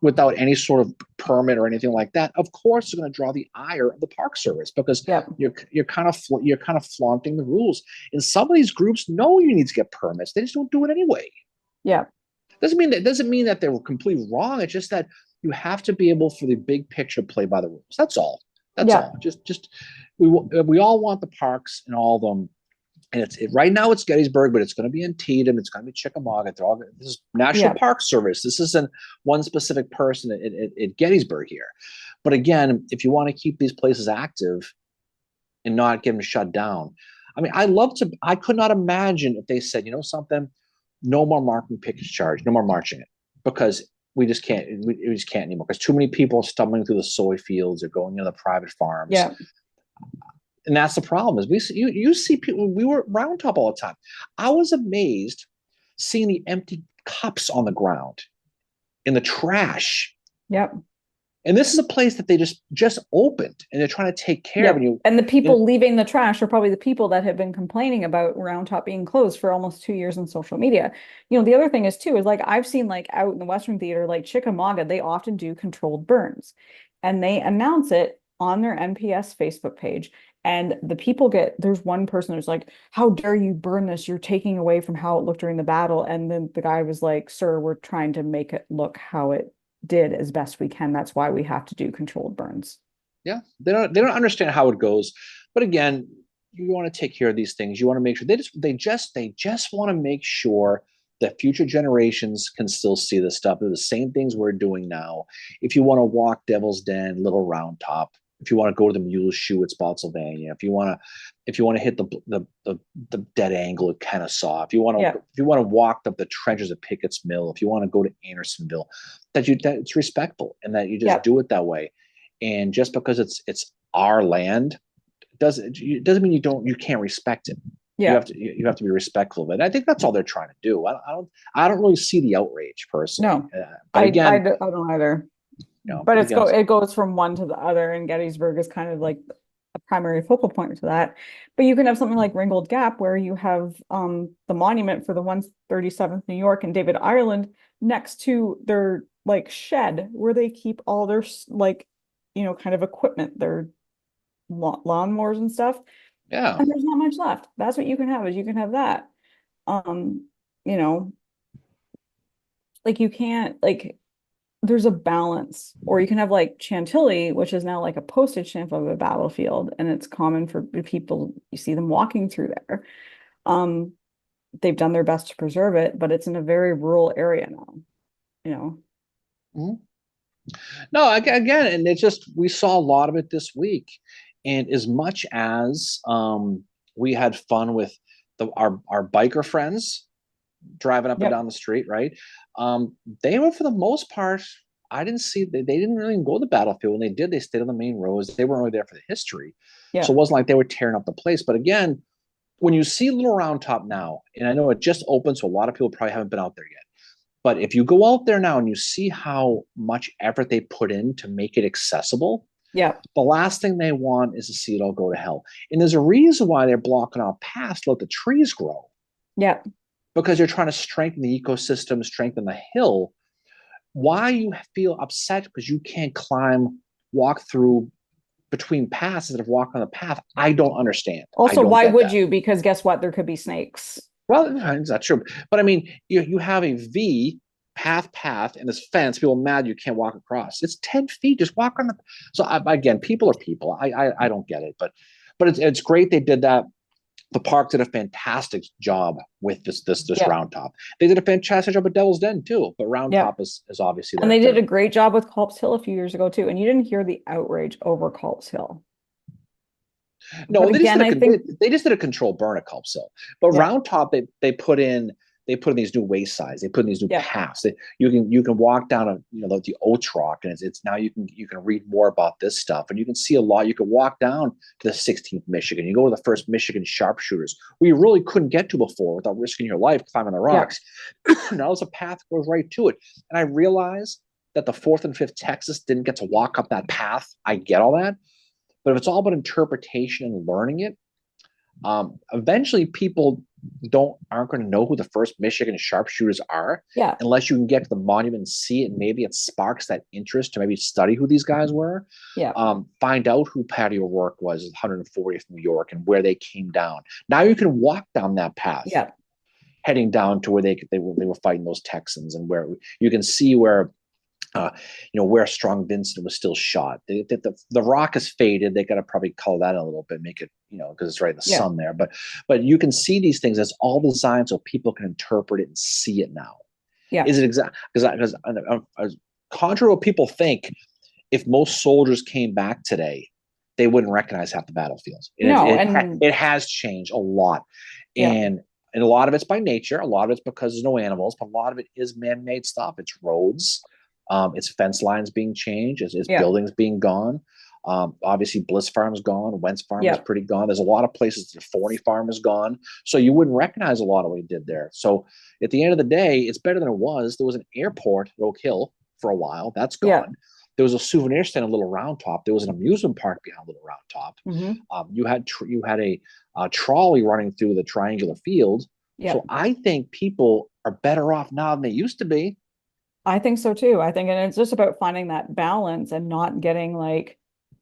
without any sort of permit or anything like that, of course, it's going to draw the ire of the Park Service because Yeah. you're kind of flaunting the rules. And some of these groups know you need to get permits; they just don't do it anyway. Yeah. Doesn't mean that they were completely wrong. It's just that you have to be able for the big picture to play by the rules. That's all. That's Yeah. all. Just we all want the parks and all of them. And right now it's Gettysburg, but it's going to be Antietam. It's going to be Chickamauga. This is National Yeah. Park Service. This isn't one specific person at Gettysburg here. But again, if you want to keep these places active and not get them shut down, I mean, I could not imagine if they said, you know something, no more marking pickets charge, no more marching it, because we just can't anymore because too many people are stumbling through the soy fields or going into the private farms. Yeah. And that's the problem is you see people. We were Round Top all the time. I was amazed seeing the empty cups on the ground in the trash. Yep. And this is a place that they just opened and they're trying to take care of. Yep. And the And people leaving the trash are probably the people that have been complaining about Round Top being closed for almost 2 years on social media. The other thing is too, is like I've seen like out in the Western Theater, like Chickamauga, they often do controlled burns and they announce it on their NPS Facebook page. And the people there's one person who's like, how dare you burn this? You're taking away from how it looked during the battle. And then the guy was like, sir, we're trying to make it look how it did as best we can. That's why we have to do controlled burns. yeah, they don't understand how it goes. But again, you want to take care of these things. You want to make sure they just want to make sure that future generations can still see this stuff. They're the same things we're doing now. If you want to walk Devil's Den, Little Round Top, if you want to go to the Mule Shoe at Spotsylvania, if you want to hit the dead angle at Kennesaw, Yeah. if you want to walk up the trenches of Pickett's Mill, if you want to go to Andersonville, that it's respectful and that you just Yeah. do it that way. And just because it's our land doesn't mean you can't respect it. Yeah. You have to be respectful of it. And I think that's all they're trying to do. I don't really see the outrage personally. No, But again, I don't either. But but again, it goes from one to the other, and Gettysburg is kind of like a primary focal point to that. But you can have something like Ringgold Gap where you have the monument for the 137th New York and David Ireland next to their like shed where they keep all their like kind of equipment, their lawnmowers and stuff. yeah. And there's not much left. That's what you can have is you can have that. Um, you know, like you can't like there's a balance. Or you can have like Chantilly, which is now like a postage stamp of a battlefield, and it's common for people, you see them walking through there. Um, they've done their best to preserve it, but it's in a very rural area now, you know. Mhm. No, again, and it's just we saw a lot of it this week. And as much as we had fun with our biker friends driving up and Yep. down the street, right? They were for the most part. I didn't see they didn't really go to the battlefield. When they did, they stayed on the main roads. They weren't really there for the history, Yeah. so it wasn't like they were tearing up the place. But again, when you see Little Round Top now, and I know it just opened, so a lot of people probably haven't been out there yet. But if you go out there now and you see how much effort they put in to make it accessible, Yeah. the last thing they want is to see it all go to hell. And there's a reason why they're blocking off paths to let the trees grow. Yeah. because you're trying to strengthen the ecosystem, strengthen the hill. Why you feel upset because you can't walk through between paths instead of walk on the path, I don't understand. I Also, don't why get would that. you? Because guess what? There could be snakes. Well, it's not true. But I mean, you have a V path and this fence. People are mad you can't walk across. It's 10 feet. Just walk on the. So again, people are people. I don't get it, but it's great they did that. The park did a fantastic job with this Yep. round top. They did a fantastic job at Devil's Den too, but round Yep. top is obviously And they did their a great job with Culp's Hill a few years ago too. And you didn't hear the outrage over Culp's Hill. But No, again, I think, they just did a control burn at Culpsville. But yeah, round top they put in these new waysides. They put in these new yeah, paths. You can walk down the Otrock, and it's now you can read more about this stuff, and you can see a lot. You can walk down to the 16th Michigan. You go to the first Michigan sharpshooters, where you really couldn't get to before without risking your life climbing the yeah, rocks. Now there's a path that goes right to it, and I realize that the 4th and 5th Texas didn't get to walk up that path. I get all that, but if it's all about interpretation and learning it, eventually people aren't going to know who the first Michigan sharpshooters are yeah, unless you can get to the monument and see it. Maybe it sparks that interest to maybe study who these guys were. yeah, Find out who Patty O'Rourke was, 140th New York, and where they came down. Now you can walk down that path, yeah, heading down to where they were fighting those Texans, and where you can see where uh, where Strong Vincent was still shot. The rock is faded. They got to probably color that a little bit, make it, because it's right in the yeah, sun there. But you can see these things as all designed so people can interpret it and see it now. yeah. Is it exact? Because contrary to what people think, if most soldiers came back today, they wouldn't recognize half the battlefields. No, and It has changed a lot, yeah, and a lot of it's by nature. A lot of it's because there's no animals, but a lot of it is man-made stuff. It's roads. It's fence lines being changed. It's yeah, buildings being gone. Obviously, Bliss Farm is gone. Wentz Farm is yeah, pretty gone. There's a lot of places. The Forney Farm is gone. So you wouldn't recognize a lot of what he did there. So at the end of the day, it's better than it was. There was an airport at Oak Hill for a while. That's yeah. gone. There was a souvenir stand in Little Round Top. There was an amusement park behind Little Round Top. Hmm. You had a trolley running through the triangular field. Yeah. So I think people are better off now than they used to be. I think so too. I think, and it's just about finding that balance and not getting like,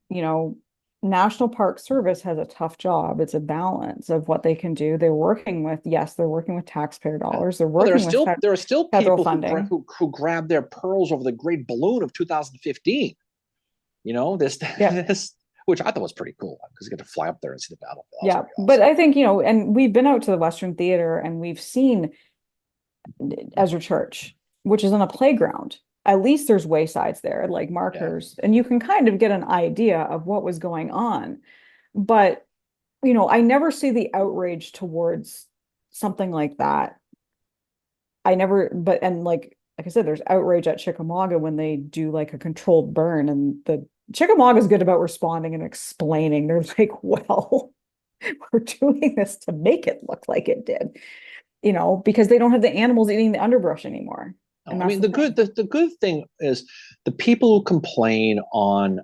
you know, National Park Service has a tough job. It's a balance of what they can do. They're working with, yes, they're working with taxpayer dollars. They're Well, working with there are still federal people funding. who grab their pearls over the great balloon of 2015. This Yeah. this which I thought was pretty cool because you get to fly up there and see the battlefield. That was Yeah. pretty But awesome. I think, and we've been out to the Western Theater and we've seen Ezra Church, which is on a playground. At least there's waysides there, like Yeah. markers, and you can kind of get an idea of what was going on. But, I never see the outrage towards something like that. I never, but, and like I said, there's outrage at Chickamauga when they do like a controlled burn, and the Chickamauga is good about responding and explaining. They're like, well, we're doing this to make it look like it did, because they don't have the animals eating the underbrush anymore. No, And I that's mean the thing. the good thing is the people who complain on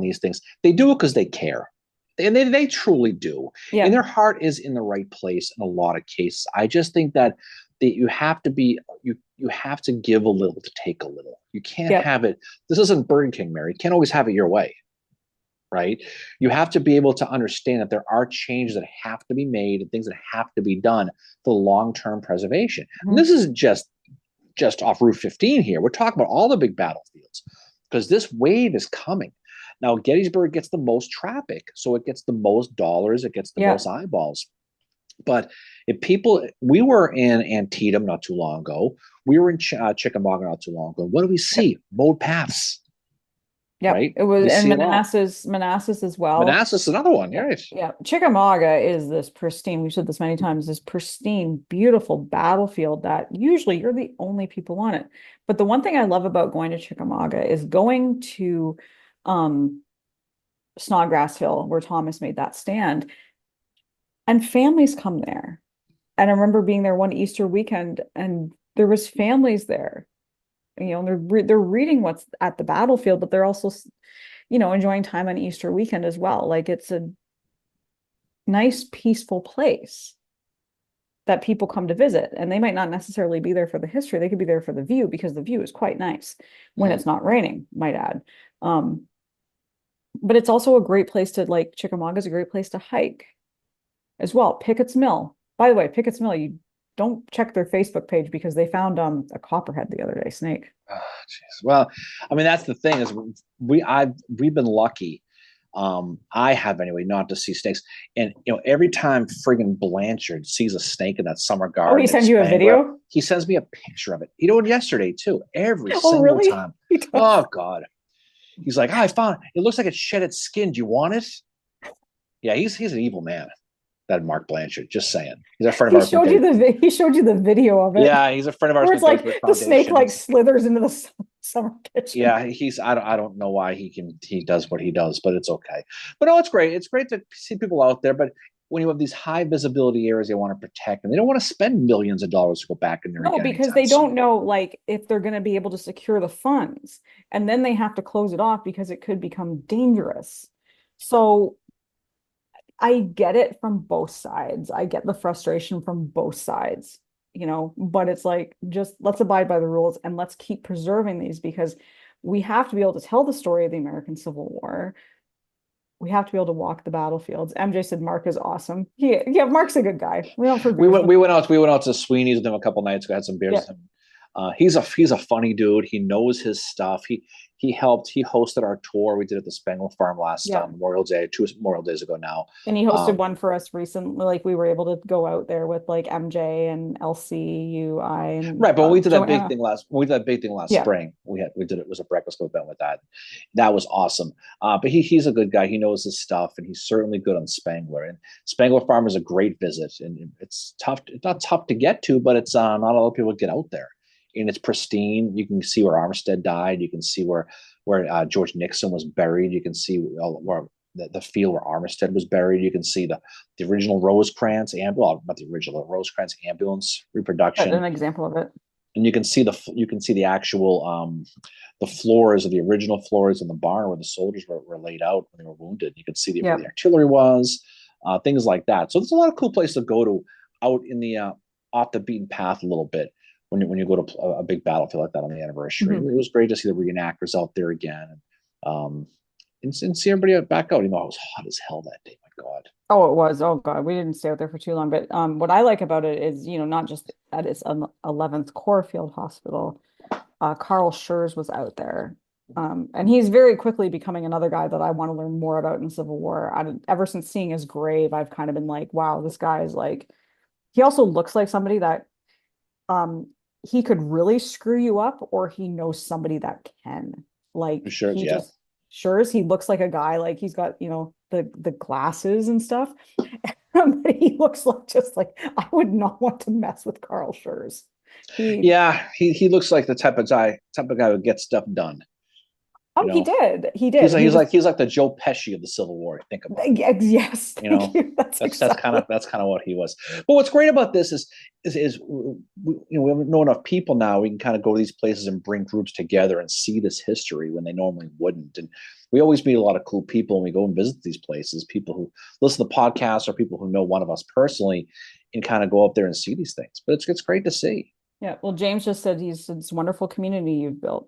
these things, they do it because they care. And they truly do. And Yeah. their heart is in the right place in a lot of cases. I just think that you have to you have to give a little to take a little. You can't Yep. have it. This isn't Burger King, Mary. You can't always have it your way, right? You have to be able to understand that there are changes that have to be made and things that have to be done for long-term preservation. And Mhm. this isn't just off Route 15 here. We're talking about all the big battlefields because this wave is coming. Now, Gettysburg gets the most traffic, so it gets the most dollars, it gets the Yeah. most eyeballs. But we were in Antietam not too long ago. We were in Chickamauga not too long ago. What do we Yep. see? Mowed paths, Yep. right? It was, We and see it all. Manassas as well. Manassas, another one, Yeah. right? Yeah. Chickamauga is this pristine, we've said this many times, this pristine, beautiful battlefield that usually you're the only people on it. But the one thing I love about going to Chickamauga is going to um Snodgrass Hill, where Thomas made that stand, and families come there. And I remember being there one Easter weekend and there was families there. They're reading what's at the battlefield, but they're also, enjoying time on Easter weekend as well. Like it's a nice, peaceful place. that people come to visit, and they might not necessarily be there for the history. They could be there for the view, because the view is quite nice when Mhm. it's not raining, might add. Um, but it's also a great place to, like, Chickamauga is a great place to hike as well. Pickett's Mill. By the way, Pickett's Mill, you don't check their Facebook page, because they found a copperhead the other day, snake. Oh, jeez. Well, I mean, that's the thing is we've been lucky. I have anyway, not to see snakes. And every time friggin' Blanchard sees a snake in that summer Oh, he garden at sends you a Spangler, video? he sends me a picture of it. He did it yesterday too, every Oh, single really? time. He does. Oh God. He's like, I found it. It looks like it shed its skin. Do you want it? Yeah, he's an evil man. That Mark Blanchard. Just saying. He's a friend of ours. He showed you the video of it, Yeah, he's a friend of ours where from it's the Gettysburg like the snake Foundation. like slithers into the summer kitchen. Yeah, he's I don't know why he does what he does, but it's okay. But no, it's great. It's great to see people out there. But when you have these high visibility areas they want to protect, and they don't want to spend millions of dollars to go back in there No, again because anytime they soon. don't know, like, if they're going to be able to secure the funds, and then they have to close it off because it could become dangerous. So I get it from both sides. I get the frustration from both sides, but it's like, just let's abide by the rules and let's keep preserving these, because we have to be able to tell the story of the American Civil War. We have to be able to walk the battlefields. MJ said Mark is awesome. Yeah, Mark's a good guy. We don't We forget went him. we went out to Sweeney's with him a couple nights ago. Had some beers Yeah, with him. He's a funny dude. He knows his stuff. He helped. He hosted our tour we did at the Spengler Farm last yeah. Memorial Day, 2 Memorial Days ago now. And he hosted Um, one for us recently. Like, we were able to go out there with like MJ and LCUI and Right, but when we did that big Joanna. thing last when we did that big thing last Yeah, spring, we did it was a breakfast event with that. That was awesome. But he's a good guy. He knows his stuff, and he's certainly good on Spangler. And Spangler Farm is a great visit, and it's tough. It's not tough to get to, but it's not a lot of people get out there. And it's pristine. You can see where Armistead died. You can see where George Nixon was buried. You can see where the field where Armistead was buried. You can see the original Rosecrans well, not the original Rosecrans ambulance reproduction, an example of it. and you can see the actual the floors of the original floors in the barn where the soldiers were laid out when they were wounded. You can see where Yeah. the artillery was, things like that. So there's a lot of cool places to go to out in the off the beaten path a little bit when you go to a big battlefield like that on the anniversary. Mhm. It was great to see the reenactors out there again, um, and see everybody back out. It was hot as hell that day. My God. Oh, it was. Oh God, we didn't stay out there for too long. But what I like about it is, not just at its 11th Corps Field Hospital. Carl Schurz was out there. And he's very quickly becoming another guy that I want to learn more about in the Civil War. Ever since seeing his grave, I've kind of been like, wow, this guy is like, he also looks like somebody that um he could really screw you up, or he knows somebody that can. Like, Sure, he yeah. just Schurz, he looks like a guy, like he's got, the glasses and stuff. But he looks like, just like, I would not want to mess with Carl Schurz. He Yeah, he looks like the type of guy who gets stuff done. You he know, did. He he's did. like He he's was like he's like the Joe Pesci of the Civil War. Think about it. yes, You thank know, you. That's that's kind of exactly. that's kind of what he was. But what's great about this is we know enough people now. We can kind of go to these places and bring groups together and see this history when they normally wouldn't. And we always meet a lot of cool people when we go and visit these places. People who listen to podcasts or people who know one of us personally, and kind of go up there and see these things. But it's great to see. Yeah. Well, James just said it's a wonderful community you've built.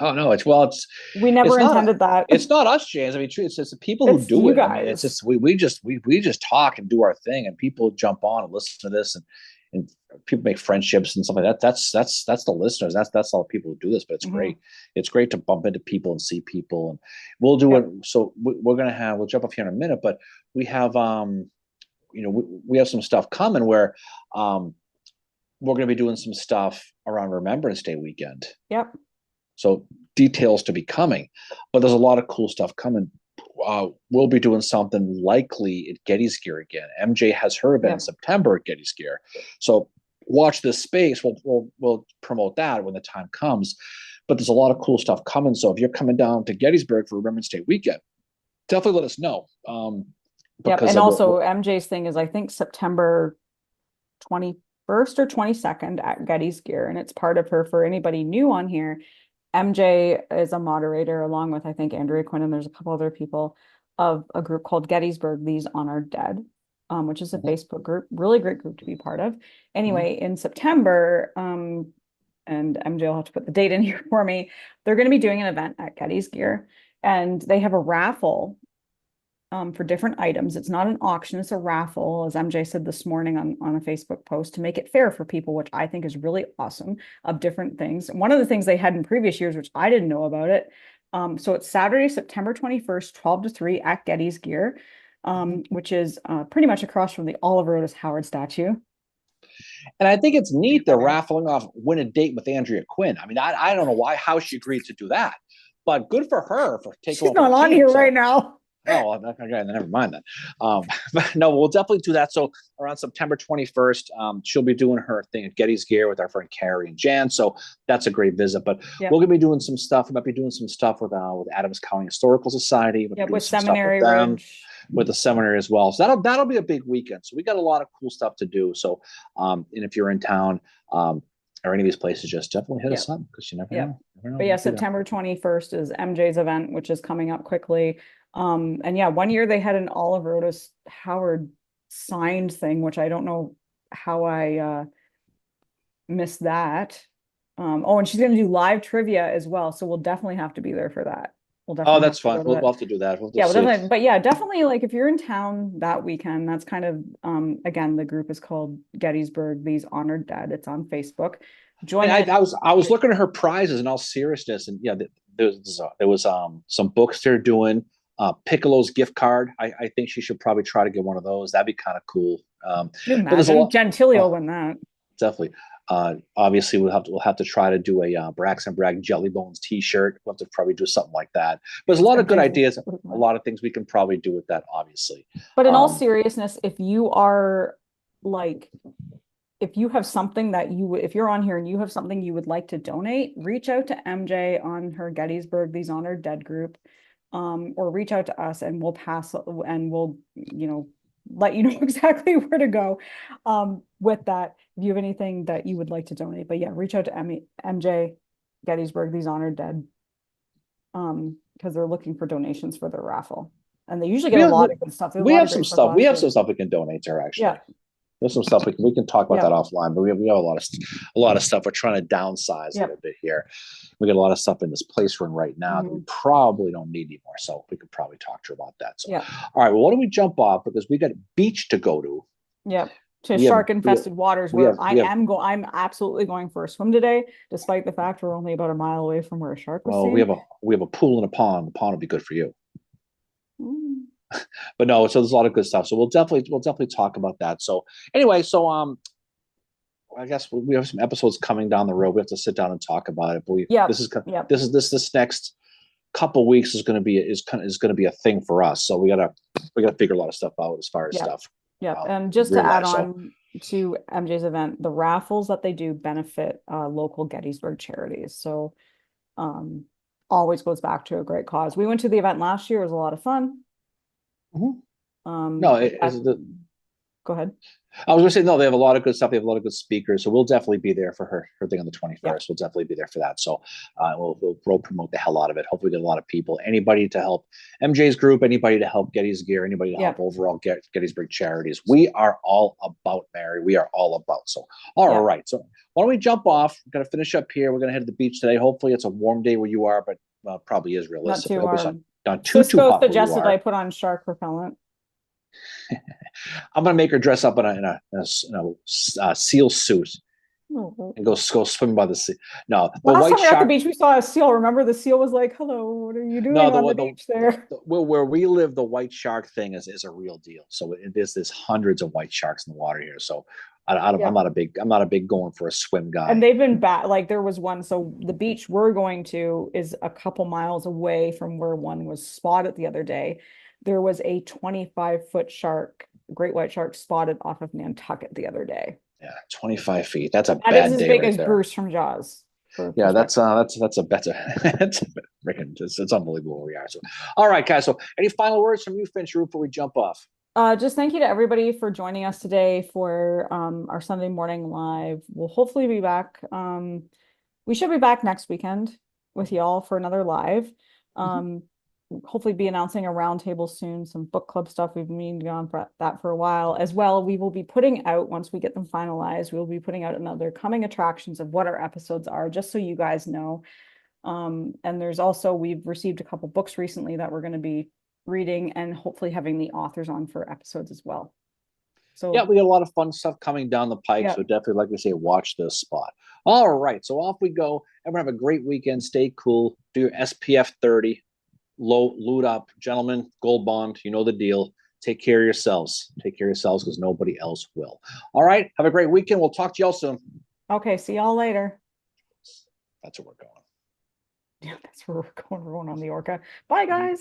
Oh no, We it's never not intended that. it's not us, James. I mean, it's the people who It's do you it. I mean, it's guys. just we just talk and do our thing, and people jump on and listen to this, and people make friendships and stuff like that. That's the listeners. That's all the people who do this. But it's Hmm. great. It's great to bump into people and see people, and we'll do it. Yep. So we'll jump off here in a minute, but we have we have some stuff coming where we're going to be doing some stuff around Remembrance Day weekend. Yep. So details to be coming, but there's a lot of cool stuff coming. We'll be doing something likely at Getty's Gear again. MJ has her event in Yep. September at Getty's Gear, so watch this space. We'll promote that when the time comes. But there's a lot of cool stuff coming. So if you're coming down to Gettysburg for Remembrance Day weekend, definitely let us know. Yep. Because And also, MJ's thing is, I think, September 21st or 22nd at Getty's Gear. And it's part of her, for anybody new on here. MJ is a moderator, along with, I think, Andrea Quinn, and there's a couple other people, of a group called Gettysburg, These on Our Dead. which is a Mhm. Facebook group, really great group to be part of. Anyway, in September, and MJ will have to put the date in here for me. They're going to be doing an event at Getty's Gear, and they have a raffle for different items. It's not an auction, it's a raffle, as MJ said this morning on a Facebook post, to make it fair for people, which I think is really awesome, of different things. One of the things they had in previous years, which I didn't know about it. So it's Saturday, September 21st, 12 to 3 at Getty's Gear, which is pretty much across from the Oliver Otis Howard statue. And I think it's neat they're raffling off win a date with Andrea Quinn. I mean, I don't know how she agreed to do that, but good for her for taking She's over not the on team. here So, right now. oh, well, okay, never mind that. But no, we'll definitely do that. So around September 21st, she'll be doing her thing at Getty's Gear with our friend Carrie and Jan. So that's a great visit. But Yep. we're gonna be doing some stuff. We might be doing some stuff with Adams County Historical Society. We'll be Yep, doing with some stuff with Seminary them, Ridge. with the seminary as well. So that'll be a big weekend. So we got a lot of cool stuff to do. So and if you're in town, or any of these places, just definitely hit Yep. us up because you never Yep. know. Never know. But yeah, We'll be there. September 21st is MJ's event, which is coming up quickly. And yeah, one year they had an Oliver Otis Howard signed thing, which I don't know how I missed that. Oh, and she's gonna do live trivia as well, so we'll definitely have to be there for that. We'll Oh, definitely have that's to go fun. to We'll, that. we'll have to do that. We'll Yeah, just well, see. definitely, but yeah, definitely like if you're in town that weekend, that's kind of again, the group is called Gettysburg, These Honored Dead. It's on Facebook. Join And it. I was looking at her prizes in all seriousness, and yeah, there was some books they're doing. Piccolo's gift card. I think she should probably try to get one of those. That'd be kind of cool. You But there's a imagine lot. Gentilly will Oh, win that. definitely. Obviously, we'll have to try to do a Braxton Bragg Jelly Bones T-shirt. We'll have to probably do something like that. But there's a lot of good ideas. A lot of things we can probably do with that. Obviously. But in all seriousness, if you are like, if you have something that you would, if you're on here and you have something you would like to donate, reach out to MJ on her Gettysburg These Honored Dead group, or reach out to us and we'll pass and we'll, let you know exactly where to go with that. If you have anything that you would like to donate, but yeah, reach out to MJ Gettysburg These Honored Dead, because they're looking for donations for their raffle, and they usually get a lot of good stuff. There's a We lot have of some great stuff stuff. We last have year. some stuff we can donate to her. Actually, Yeah, there's some stuff we can talk about yeah, that offline. But we have a lot of stuff. We're trying to downsize a yeah. little bit here. We got a lot of stuff in this place we're in right now that we probably don't need anymore. So we could probably talk to her about that. So Yeah. all right. Well, why don't we jump off because we got a beach to go to. Yeah. To We have shark infested waters we where have we have I'm absolutely going for a swim today, despite the fact we're only about a mile away from where a shark was well seen. we have a pool and a pond. The pond will be good for you. Mm. But no, so there's a lot of good stuff. So we'll definitely talk about that. So anyway, so I guess we have some episodes coming down the road. We have to sit down and talk about it. But this next couple weeks is going to be a thing for us. So we gotta figure a lot of stuff out as far as stuff. Yeah, and just to add on to MJ's event, the raffles that they do benefit local Gettysburg charities. So always goes back to a great cause. We went to the event last year. It was a lot of fun. No, go ahead. I was going to say, no, they have a lot of good stuff. They have a lot of good speakers. So we'll definitely be there for her thing on the 21st. Yeah. We'll definitely be there for that. So we'll promote the hell out of it. Hopefully we get a lot of people, anybody to help MJ's group, anybody to help Getty's Gear, anybody to help overall Gettysburg charities. We are all about, Mary. We are all about. So, all right. So why don't we jump off? We're going to finish up here. We're going to head to the beach today. Hopefully it's a warm day where you are, but probably is realistic. Not too warm. Not too hot. Suggested I put on shark repellent. I'm gonna make her dress up in a seal suit and go swim by the sea. No, the last white time we were shark. At the beach, we saw a seal. Remember, the seal was like, "Hello, what are you doing on the beach there?" Where we live, the white shark thing is a real deal. So there's hundreds of white sharks in the water here. So I'm not a big going for a swim guy. And they've been bad. Like there was one. So the beach we're going to is a couple miles away from where one was spotted the other day. There was a 25-foot shark, great white shark, spotted off of Nantucket the other day. Yeah, 25 feet. That's a bad day. That is as big as Bruce from Jaws. Yeah, that's a better. It's unbelievable where we are. So, all right, guys. So, any final words from you, Finch, before we jump off? Just thank you to everybody for joining us today for our Sunday morning live. We'll hopefully be back. We should be back next weekend with y'all for another live. hopefully be announcing a roundtable soon, some book club stuff. We've been meaning to go on for that for a while as well. We will be putting out, once we get them finalized, we'll be putting out another coming attractions of what our episodes are, just so you guys know. And there's also, we've received a couple books recently that we're going to be reading and hopefully having the authors on for episodes as well. So Yeah, we got a lot of fun stuff coming down the pike. Yeah. So definitely, like we say, watch this spot. All right. So off we go. Everyone have a great weekend. Stay cool. Do your SPF 30. Load up. Gentlemen, gold bond. You know the deal. Take care of yourselves. Take care of yourselves because nobody else will. All right. Have a great weekend. We'll talk to y'all soon. okay, see y'all later. That's where we're going. Yeah, that's where we're going. We're going on the Orca. Bye, guys.